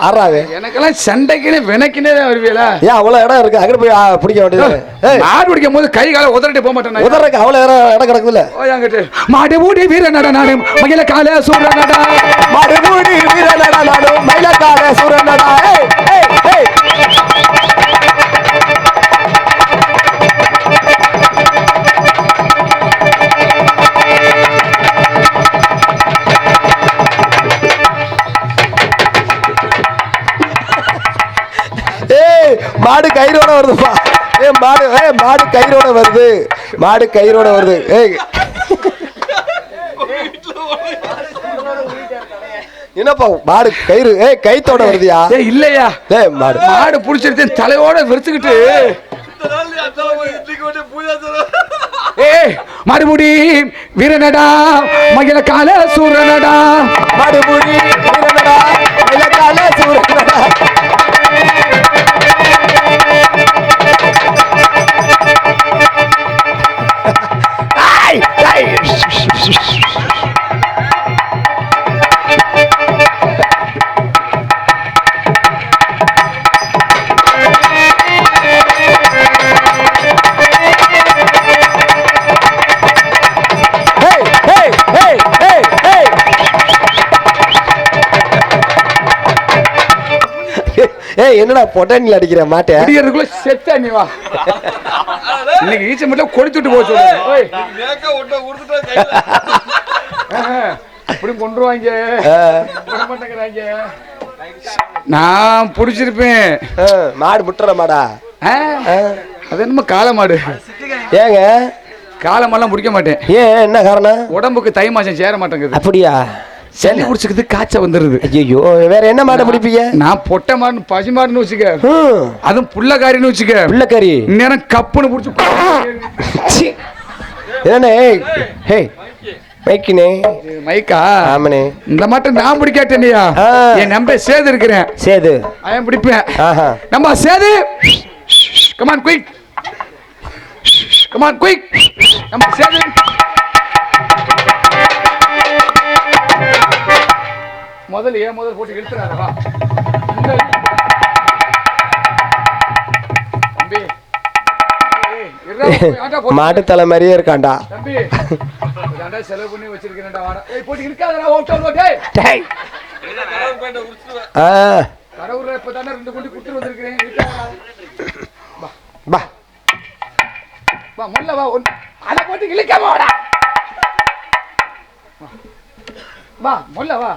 Speaker 3: அற யாராவே
Speaker 5: எனக்கெல்லாம் சண்டைக்குன்னு வினைக்குனே தான் வருவீங்களா?
Speaker 3: ஏன் அவ்வளவு இடம் இருக்கு அங்கிட்டு போய் பிடிக்க வேண்டியது
Speaker 5: மாடு பிடிக்கும் போது கை காலை உதறிட்டு போக மாட்டேன்.
Speaker 3: உதறக்கு அவ்வளவு இடம் கிடக்குதுல்ல.
Speaker 5: அங்கிட்டு மாடு மூடி வீர நட நாடு மகிழ கால சூர நடா
Speaker 3: மாடு மூடி வீர நட நாடு மயில கால சூர நடா. மாடு கயிறோட வருதுப்பா. மாடு கயிறோட வருது. மாடு கயிறோட வருது. என்னப்பா மாடு கயிறு கைத்தோட வருதியா?
Speaker 5: இல்லையா
Speaker 3: மாடு
Speaker 5: மாடு புடிச்சிருச்சு தலையோட விரிச்சுக்கிட்டு மறுபடி வீரனடா மகிழ கால சூரனடா
Speaker 3: மறுபடி வீரனடா மகிழ கால சூரனடா. என்னடா பொட்டானில் அடிக்கிற மாட்டேன்
Speaker 5: அடிக்கிறதுக்குள்ள செத்தா நீ வா. இன்னைக்கு ஈச்ச மட்டும் கொடுத்துட்டு போச்சு. அப்படி கொண்டுருவாங்க நான் புடிச்சிருப்பேன்.
Speaker 3: மாடு முட்டுற மாடா
Speaker 5: அது என்னமோ காளை மாடு.
Speaker 3: ஏங்க
Speaker 5: காளை மாடெல்லாம் பிடிக்க மாட்டேன்.
Speaker 3: ஏன் என்ன காரணம்?
Speaker 5: உடம்புக்கு தை மாசம் சேர மாட்டேங்குது.
Speaker 3: அப்படியா?
Speaker 5: சளி குடிச்சுக்குது காய்ச்ச வந்துருது.
Speaker 3: ஐயோ வேற என்ன மாட்டை பிடிப்பீங்க?
Speaker 5: நான் பொட்டை மாடு பசு மாடுன்னு வச்சுக்க, அதுவும் புள்ளக்காரின்னு வச்சுக்க.
Speaker 3: புள்ளக்காரி
Speaker 5: நேரம் கப்புன்னு பிடிச்சி
Speaker 3: என்ன மைக்கினே
Speaker 5: மைக்கா?
Speaker 3: ஆமனே
Speaker 5: இந்த மாட்டம் நான் பிடிக்காட்டேனியா? என் நம்ப சேது இருக்கிறேன்.
Speaker 3: சேது
Speaker 5: அவன் பிடிப்பேன். நம்ம Sethu come on quick come on quick நம்ம சேது முதல்ல போட்டு இழுத்துறாரா தம்பி?
Speaker 3: மாட்டு தலை மாதிரியே இருக்காண்டா
Speaker 5: தம்பி. செலவு பண்ணி வச்சிருக்கேன்டா. போட்டு இழுக்காதடா. கடவுள இப்பதானே 2 குண்டி குடுத்து வந்திருக்கேன்.
Speaker 3: பா
Speaker 5: வா முல்ல வா. அத போட்டு இழுக்காம வாடா. வா முல்ல வா.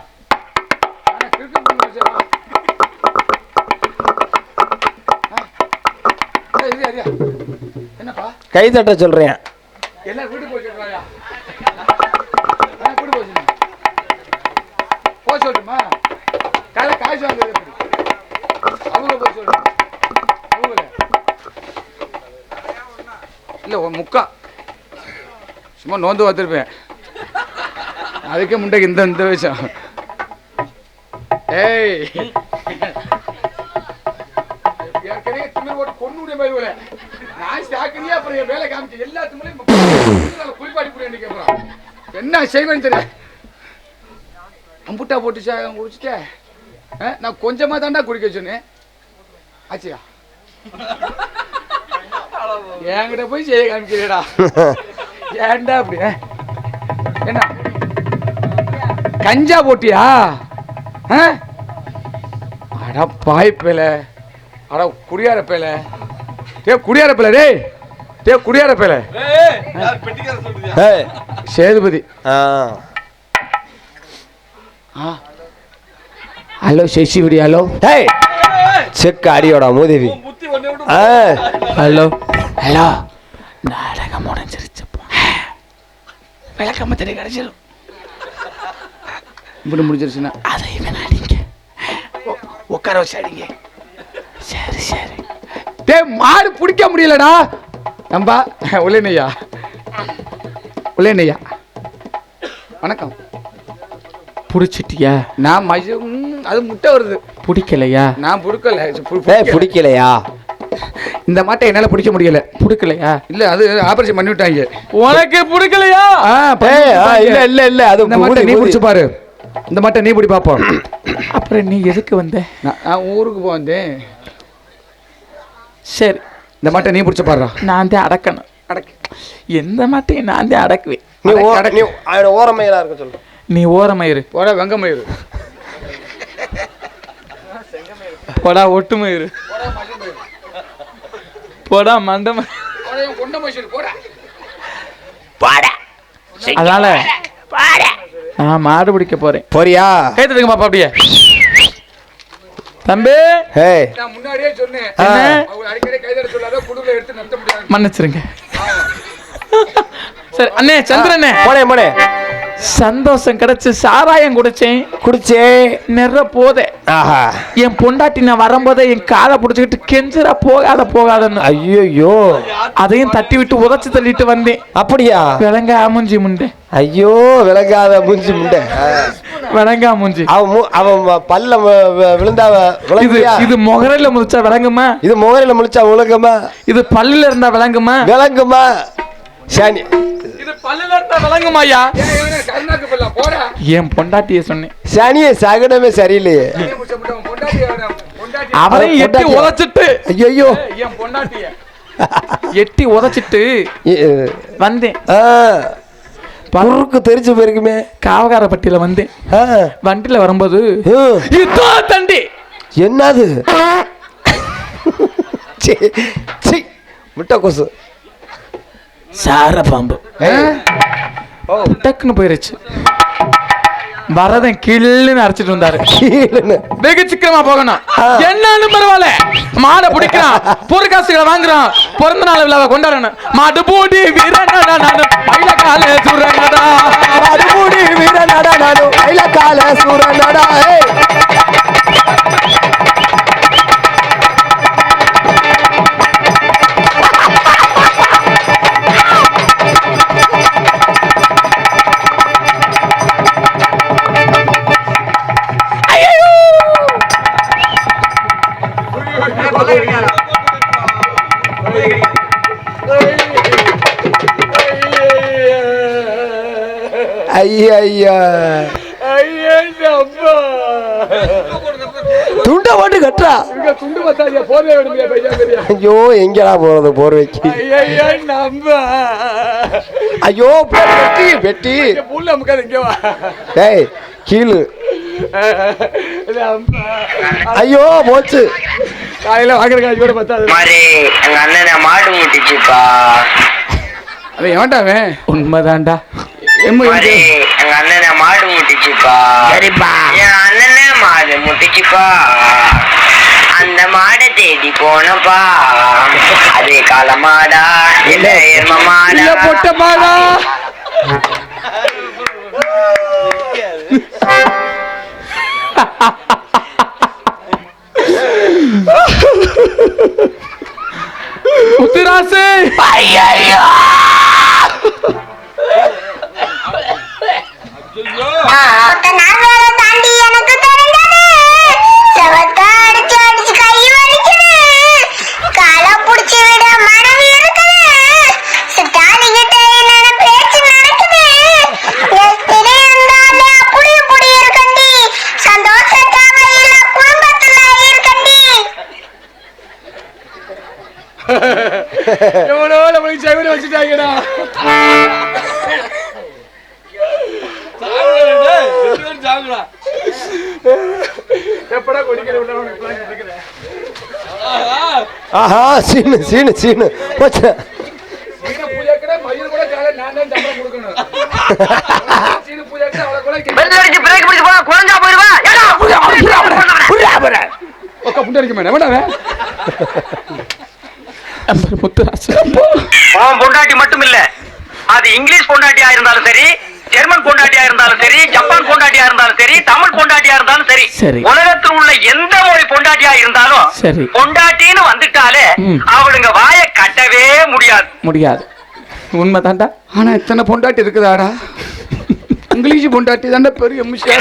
Speaker 5: என்னப்பா
Speaker 3: கை தட்ட சொல்றேன்.
Speaker 5: எல்லாம் வீட்டுக்கு போய் சொல்றாயா? வீட்டுக்கு போய் சொல்லுமா? காலை காய்ச்சி வாங்குறது அவங்க போய் சொல்லு. இல்ல முக்கா சும்மா நோந்து பார்த்துருப்பேன். அதுக்கே முண்டைக்கு இந்த விஷயம். ஏய் ஏற்கனவே திமிர் போட்டு கொண்டு போய் நான் சாக்கினியா அப்புறம் வேலை காமிச்சு எல்லாத்துக்குமே குளிப்பாடி கூட என்ன செய்வேன்னு தெரியல. அம்புட்டா போட்டு குடிச்சிட்டேன். நான் கொஞ்சமா தாண்டா குடிக்க சொன்னேன். ஆச்சியா என்கிட்ட போய் செய்ய காமிக்கிறேடா. ஏன்டா அப்படி? என்ன கஞ்சா போட்டியா? அட பாய்ப்பேல, அட குடியார பேல, குடியார பேல, குடியார பேல. சேதுபதி. ஹலோ சசிபதி. ஹலோ
Speaker 3: செக் அடியோட மூதேவி.
Speaker 2: ஹலோ
Speaker 5: ஹலோ நாடகம் முடிஞ்சிருச்சு. விளக்கம்ம தெரிய கிடைச்சிடும். இப்படி முடிஞ்சிருச்சுன்னா அதை அடிங்க, உட்கார வச்சு அடிங்க. சரி சரி. மாடு பிடிக்க முடியலடா. நம்பா உள்ளேனையா உள்ளேனையா வணக்கம்.
Speaker 2: புடிச்சிட்டியா?
Speaker 5: நான் அது முட்டை வருது.
Speaker 2: பிடிக்கலையா?
Speaker 5: நான் பிடிக்கல.
Speaker 3: பிடிக்கலையா?
Speaker 5: இந்த மாட்டை என்னால பிடிக்க முடியல.
Speaker 2: பிடிக்கலையா?
Speaker 5: இல்ல அது ஆபரேஷன் பண்ணி விட்டாங்க.
Speaker 2: உனக்கு பிடிக்கலையா?
Speaker 3: இல்ல இல்ல இல்ல அது
Speaker 5: இந்த மாட்டை நீ பிடிச்சு பாரு.
Speaker 3: இந்த மாட்டை நீ பிடி பார்ப்போம்.
Speaker 1: அப்புறம் நீ எதுக்கு வந்த?
Speaker 5: நான் ஊருக்கு போந்தேன்.
Speaker 1: சரி,
Speaker 3: இந்த மாட்டை நீ பிடிச்ச பாடுறா.
Speaker 1: நான் தான் அடக்கணும். எந்த மாட்டையும் நான் தான் அடக்குவேன்.
Speaker 3: நீ ஓரமையிலா இருக்க சொல்லு.
Speaker 1: நீ ஓரமயிறு.
Speaker 5: போடா வெங்கமயிறு.
Speaker 1: போடா ஒட்டுமயிறு. போடா மண்டம.
Speaker 5: கொண்ட மயிறு போடா.
Speaker 1: அதனால நான் மாடு பிடிக்க போறேன்.
Speaker 3: போறியா?
Speaker 1: கேட்டுங்க பாப்பா அப்படியே. தம்பி,
Speaker 5: நான் முன்னாடியே சொன்னேன். அவங்க அடிக்கடி கைதட சொல்லாத, குடுல எடுத்து நத்த முடியாது.
Speaker 1: மன்னிச்சிருங்க. சரி அண்ணே, சந்திரனே.
Speaker 3: போனே
Speaker 1: சந்தோஷம் கிடைச்சு சாராயம் குடிச்சே நிற போதே. என் பொண்டாட்டி நான் வரும்போதே என் காதை பிடிச்சிக்கிட்டு கெஞ்சுரா போகாதன்னு.
Speaker 3: ஐயோ,
Speaker 1: அதையும் தட்டி விட்டு உதச்சு தள்ளிட்டு வந்தேன்.
Speaker 3: அப்படியா?
Speaker 1: விளங்கா மூஞ்சி முண்டை.
Speaker 3: ஐயோ, விளங்காத மூஞ்சி முண்டை.
Speaker 1: விளங்கா மூஞ்சி.
Speaker 3: அவன் பல்ல விழுந்தா
Speaker 1: இது முகரையில முழிச்சா விளங்குமா?
Speaker 3: இது முகரையில முழிச்சா விளங்குமா?
Speaker 1: இது பல்லுல இருந்தா விளங்குமா?
Speaker 3: சாணி
Speaker 1: இது பல்லுல இருந்தா விளங்குமாயா?
Speaker 5: கருணாக்கு பல்ல போடா.
Speaker 1: என் பொண்டாட்டிய சொன்னேன்.
Speaker 3: சனிய சகனமே சரியில்லையே.
Speaker 1: அவரையும் எட்டி உதச்சிட்டு,
Speaker 3: ஐயோ
Speaker 1: என் பொண்டாட்டிய எட்டி உதச்சிட்டு வந்தேன்.
Speaker 3: பருக்கு தெரிஞ்சு போயிருக்குமே.
Speaker 1: காவகாரப்பட்டியில வந்தேன். வண்டியில வரும்போது தண்டி
Speaker 3: என்னது முட்டை கொசு
Speaker 1: சார பாம்பு டக்குன்னு போயிருச்சு. வரதன் கிள்ளுன்னு அரைச்சிட்டு வந்தாரு. வெகு சீக்கிரமா போகணும். என்னன்னு பரவாயில்ல, மாடை பிடிக்கிறான், பொருட்காசுகளை வாங்குறான், பிறந்த நாள் விழாவை கொண்டாடணும். மாடு பூடி வீரனடா நானும் மயிலக்கால சூரனடா.
Speaker 3: மாடு பூடி வீரனடா நானும் மயிலக்கால சூரனடா. ஐயா துண்டை போட்டு கட்டுறா.
Speaker 5: துண்டு மசாலியா போர்வை வேணுமையா பையா பெரியா?
Speaker 3: ஐயோ, எங்கடா போறது போர்வைக்கு? ஐயோ, வெட்டி
Speaker 5: புல்ல முக்காது இங்க வா.
Speaker 3: டேய் கீழு. ஐயோ போச்சு.
Speaker 5: காலையில வாங்குற காய் கூட பத்தாது.
Speaker 4: மாறே எங்க அண்ணனை மாடு முட்டிச்சுப்பா.
Speaker 5: அது ஏன்டாவே?
Speaker 1: உண்மைதான்டா.
Speaker 4: மாறே எங்க அண்ணனை மாடு முட்டிச்சுப்பா. சரிப்பா, என் அண்ணனே மாடு முட்டிச்சுப்பா. அந்த மாடை தேடி போனப்பா. அதே கால மாடா இல்ல எரும மாடா
Speaker 1: பொட்ட மாடா? முத்துராசு, ஐயோ
Speaker 5: எவ்வளோ நம்மளுக்கு செவிட வச்சுட்டாங்கடா. எப்படா கொடிக்கிற
Speaker 3: ஆஹா, சீனு சீனு சீனு போச்சு.
Speaker 5: பூஜைக்கிற மயில் கூட காலை நான் தான் சம்பளம் கொடுக்கணும். சீனு பூஜைக்கிற அவளை கூட
Speaker 4: பிரேக் பிடிச்சு போனா குழஞ்சா போயிருவா.
Speaker 5: ஒக்க புண்டரிக்க மேடம் வேண்டாவே.
Speaker 1: முத்துராசு,
Speaker 4: பொண்டாட்டி மட்டும் இல்ல, அது இங்கிலீஷ் பொண்டாட்டியா இருந்தாலும் சரி, ஜெர்மன் பொண்டாட்டியா இருந்தாலும் சரி, ஜப்பான் பொண்டாட்டியா இருந்தாலும் சரி, தமிழ் பொண்டாட்டியா இருந்தாலும் சரி, உலகத்தில் உள்ள எந்த மொழி பொண்டாட்டியா இருந்தாலும் பொண்டாட்டின்னு வந்துட்டாலே அவளுங்க வாயை கட்டவே முடியாது.
Speaker 1: உண்மைதான்டா.
Speaker 5: ஆனா இத்தனை பொண்டாட்டி இருக்குதாடா? இங்கிலீஷ் பொண்டாட்டி தாண்டா பெரிய விஷயம்.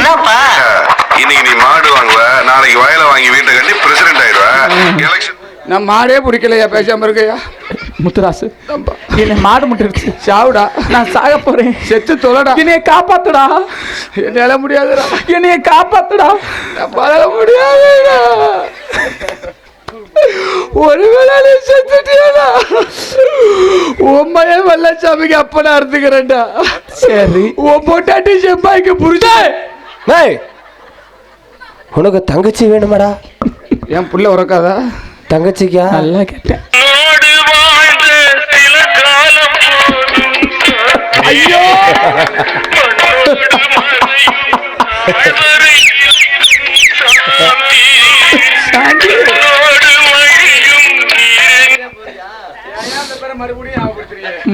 Speaker 6: இன்னைக்கு நீ மாடு வாங்குவ, நாளைக்கு வயலை வாங்கி வீட்டை கட்டி பிரசிடென்ட் ஆயிடுவ. எலெக்ஷன்
Speaker 5: நான் மாடே பிடிக்கலையா, பேசாம இருக்கையா.
Speaker 1: முத்துராசு என்னை மாடு முட்டிருச்சு.
Speaker 5: சாவுடா,
Speaker 1: நான் சாக போறேன்.
Speaker 5: செத்து தொலைடா.
Speaker 1: என்னைய காப்பாத்துடா.
Speaker 5: என்னால முடியாதுடா.
Speaker 1: என்னைய காப்பாத்துடா.
Speaker 5: நான் பழக முடியாதுடா. ஒருவேளை நீ செத்துட்டியாடா, உண்மையே வெள்ளச்சாமிக்கு அப்பனா இருந்துக்கிறேன்டா.
Speaker 1: சரி,
Speaker 5: உன் பொட்டாட்டி செம்பாய்க்கு புரிஞ்சா.
Speaker 3: டேய், உனக்கு தங்கச்சி வேணுமாடா?
Speaker 5: என் புள்ள உறக்காதா?
Speaker 3: தங்கச்சிக்கா?
Speaker 1: நல்லா கேட்டேன்.
Speaker 5: ஐயோ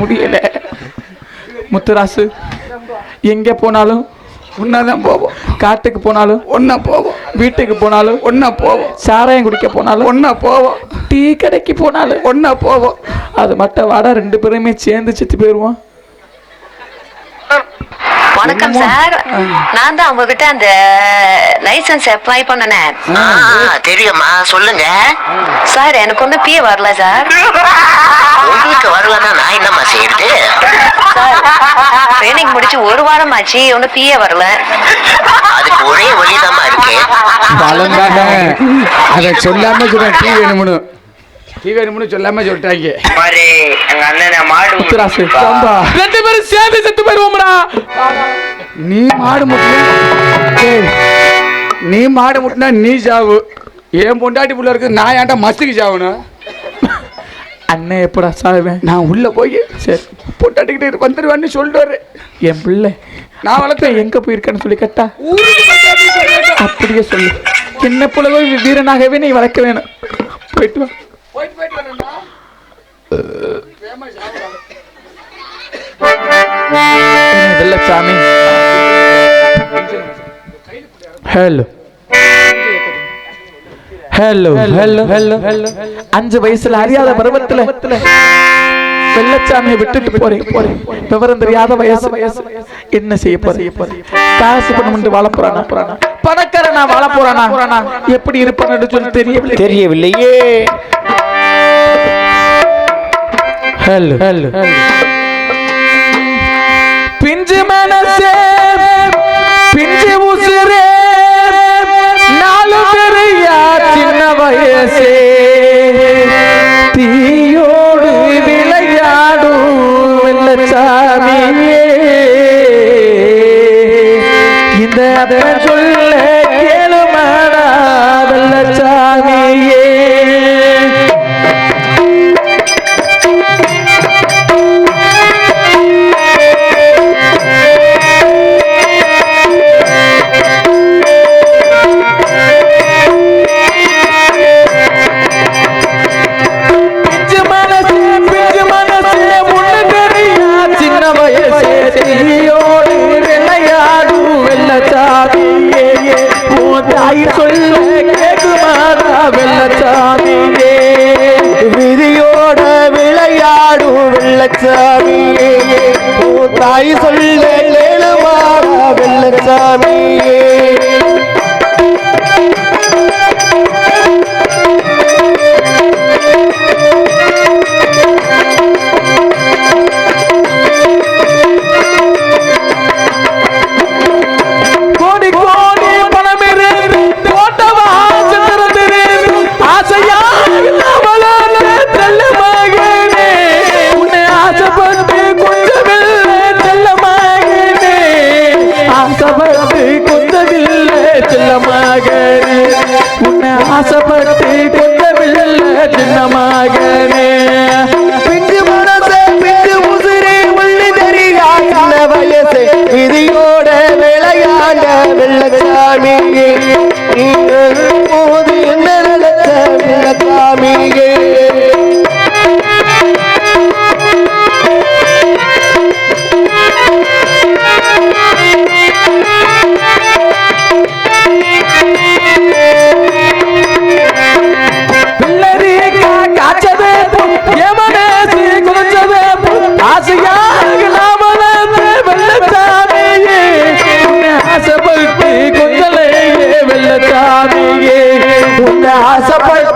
Speaker 1: முடியல முத்துராசு. எங்க போனாலும்
Speaker 5: ஒன்னாதான் போவோம்.
Speaker 1: காட்டுக்கு போனாலும்
Speaker 5: ஒன்னா போவோம்.
Speaker 1: வீட்டுக்கு போனாலும்
Speaker 5: ஒன்னா போவோம்.
Speaker 1: சாராயம் குடிக்க போனாலும்
Speaker 5: ஒன்னா போவோம்.
Speaker 1: டீ கடைக்கு போனாலும்
Speaker 5: ஒன்னா போவோம்.
Speaker 1: அது மட்டும் வாடா, 2 பேருமே சேர்ந்து செத்து போயிருவோம்.
Speaker 6: வணக்கம் சார், நான் தான் உங்ககிட்ட அந்த லைசன்ஸ் அப்ளை பண்ணனேன்.
Speaker 7: தெரியுமா, சொல்லுங்க.
Speaker 6: சார் எனக்கு ஒன்றும் பிஏ வரல சார்.
Speaker 7: உங்களுக்கு வரலன்னா நான் என்னம்மா செய்யறது?
Speaker 6: சார் ட்ரைனிங் முடிச்சு 1 வாரம் ஆச்சு, ஒன்றும் பிஏ வரல.
Speaker 7: அதுக்கு ஒரே வழிதாம்மா இருக்கு.
Speaker 5: பழந்தாங்க அதை சொல்லாம சொல்றேன். டீ வேணும்னு சொல்லாம சொல்லிட்டாங்க.
Speaker 4: எங்க அண்ணன் மாடு
Speaker 1: முத்துராசு
Speaker 2: சம்பா, 2 பேரும் சேர்ந்து செத்து போயிருவோம்டா.
Speaker 5: நீ மாடு முட்டினா நீ சாவு. என் பொண்டாட்டி புள்ள இருக்கு, நான் ஏன்டா மஸ்துக்கு சாவணும்?
Speaker 1: அண்ணன் எப்படா சாவேன்?
Speaker 5: நான் உள்ள போய்
Speaker 1: சரி,
Speaker 5: பொண்டாட்டிக்கிட்ட வந்துருவேன்னு சொல்லிட்டு
Speaker 1: என் பிள்ளை
Speaker 5: நான் வளர்த்தேன்.
Speaker 1: எங்க போயிருக்கேன்னு சொல்லி கேட்டா அப்படியே சொல்லு. என்ன போலவே வீரனாகவே நீ வளர்க்க வேணும். போயிட்டு வா. Vellachami, hello hello hello hello hello. 5 வயசுல அறியாத பருவத்துல வெள்ளச்சாமியை விட்டுட்டு போறேன். விவரம் தெரியாத வயசு. என்ன செய்ய போறேன்? காசு பண்ண வாழ போறானா? பணக்காரனா வாழ போறானா? எப்படி இருப்பான்னு சொல்லி
Speaker 3: தெரியவில்லையே.
Speaker 1: Hello hello. பிஞ்சு மனசே, பிஞ்சு உசுரே, 4 தெரியா சின்ன வயசே, தீயோடு விளையாடும் வெள்ளச்சாமியே, இந்த அதை சொல்ல கேளுமாடா வெள்ளச்சாமியே.
Speaker 3: விதியோட விளையாடும் வெள்ளச்சாமியே, தாய் சொல்ல கேளுமாடா வெள்ளச்சாமியே.
Speaker 1: கோடி கோடி பணம் போட்டவா சந்திரத்திரு ஆசையா மகனே, உன்னை ஆசைப்பட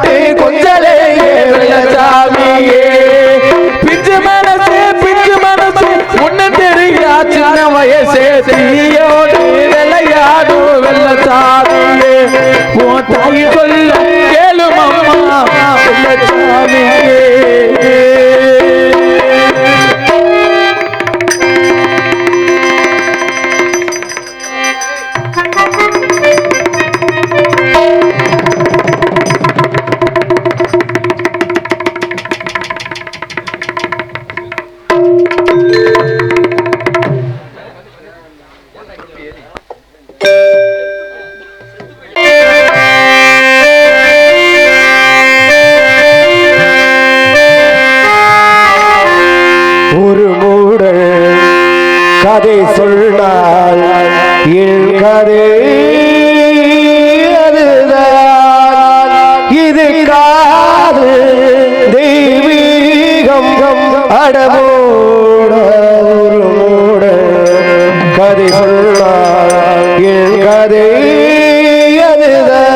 Speaker 3: பாட்டு கொஞ்சலே வெள்ளச்சாமியே.
Speaker 2: பிஞ்சு மனசு ஒண்ணு தெரியா சின்ன வயசே தீயோடு விளையாடும் வெள்ளச்சாமியே. உன் தாய் சொல்ல கேளும் அம்மா வெள்ளச்சாமியே.
Speaker 3: ஒரு மூடல் கதை சொன்னாள் என் கதை அதுதான். இது காது தெய்வீகம் அடமோட. ஒரு மூடல் கதை சொன்னாள் என் கதை அதுதான்.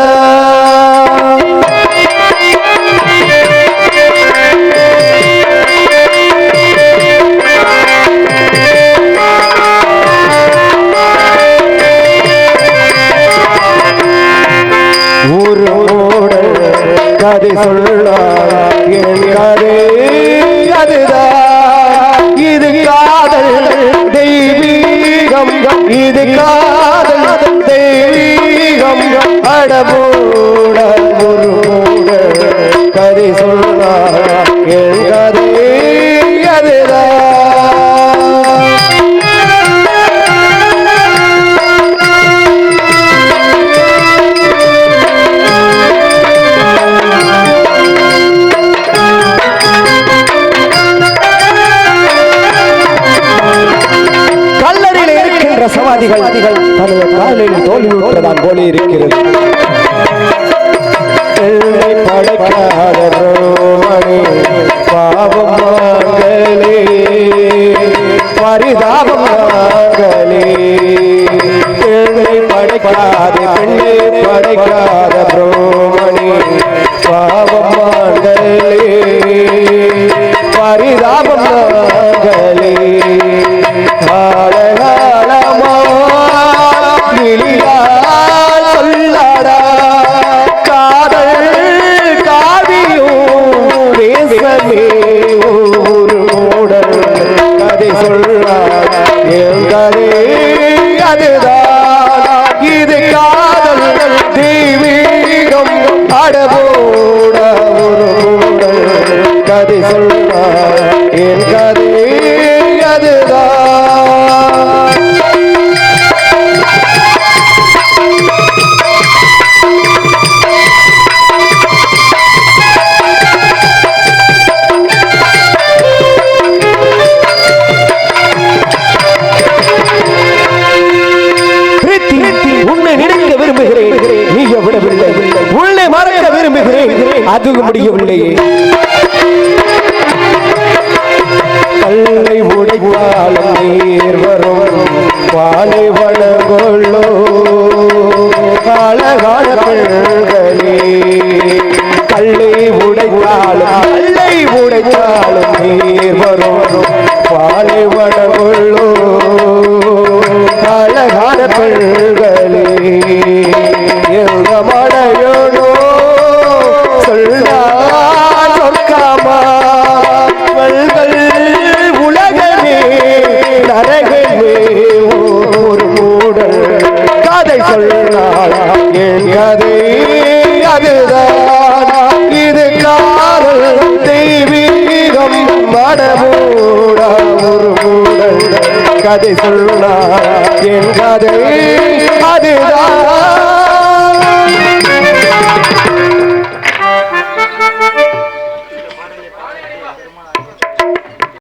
Speaker 3: ஒரு மூடல் கதை சொன்னார் என் கதை அதுதான். இது காதல் தெய்வீகம், இது காதல் தெய்வீகம் அடமோட. ஒரு மூடல் கதை சொன்னார் என் கதை அதுதான். சமாதிகள் தனது காலில் தோல்வியுற்றதான் போல இருக்கிறது. படைக்காத ரோமணி பாவம் நாங்களே, பரிதாபம் நாங்களே. படைக்காத பெண்ணை படைக்காத ரோமணி பாவம் நாங்களே, பரிதாபம் நாங்களே. சொல்லாடா காதல் காவியும் பேசமே. ஒரு மூடல் கதை சொல்லாடா என் கதை அதுதான். இது காதல் தெய்வீகம் அடபோட. ஒரு மூடல் கதை சொல்லாடா என் கதை அதுதான். உன்னை நினைக்க விரும்புகிறேன், நீ விடவில்லை. உள்ளே மறைக்க விரும்புகிறேன், அதுவும் முடியவில்லையே. கல்லை உடைத்தாலும் நீர் வரும் பாலை வளங்கொள்ளோ அழகான பெண்களே. கல்லை உடைத்தாலும் நீர் வரும் பாலை வளங்கொள்ளோ அழகான பெண்களே. எங்க மடையோனோ சொல்லா சொற்காமா உலகமே நரகமே. ஒரு மூடல் கதை சொன்னாள் என் கதை அதுதான். இது காதல் தெய்வீகம் மடமூட. ஒரு மூடல் கதை சொன்னாள் என் கதை அதுதான்.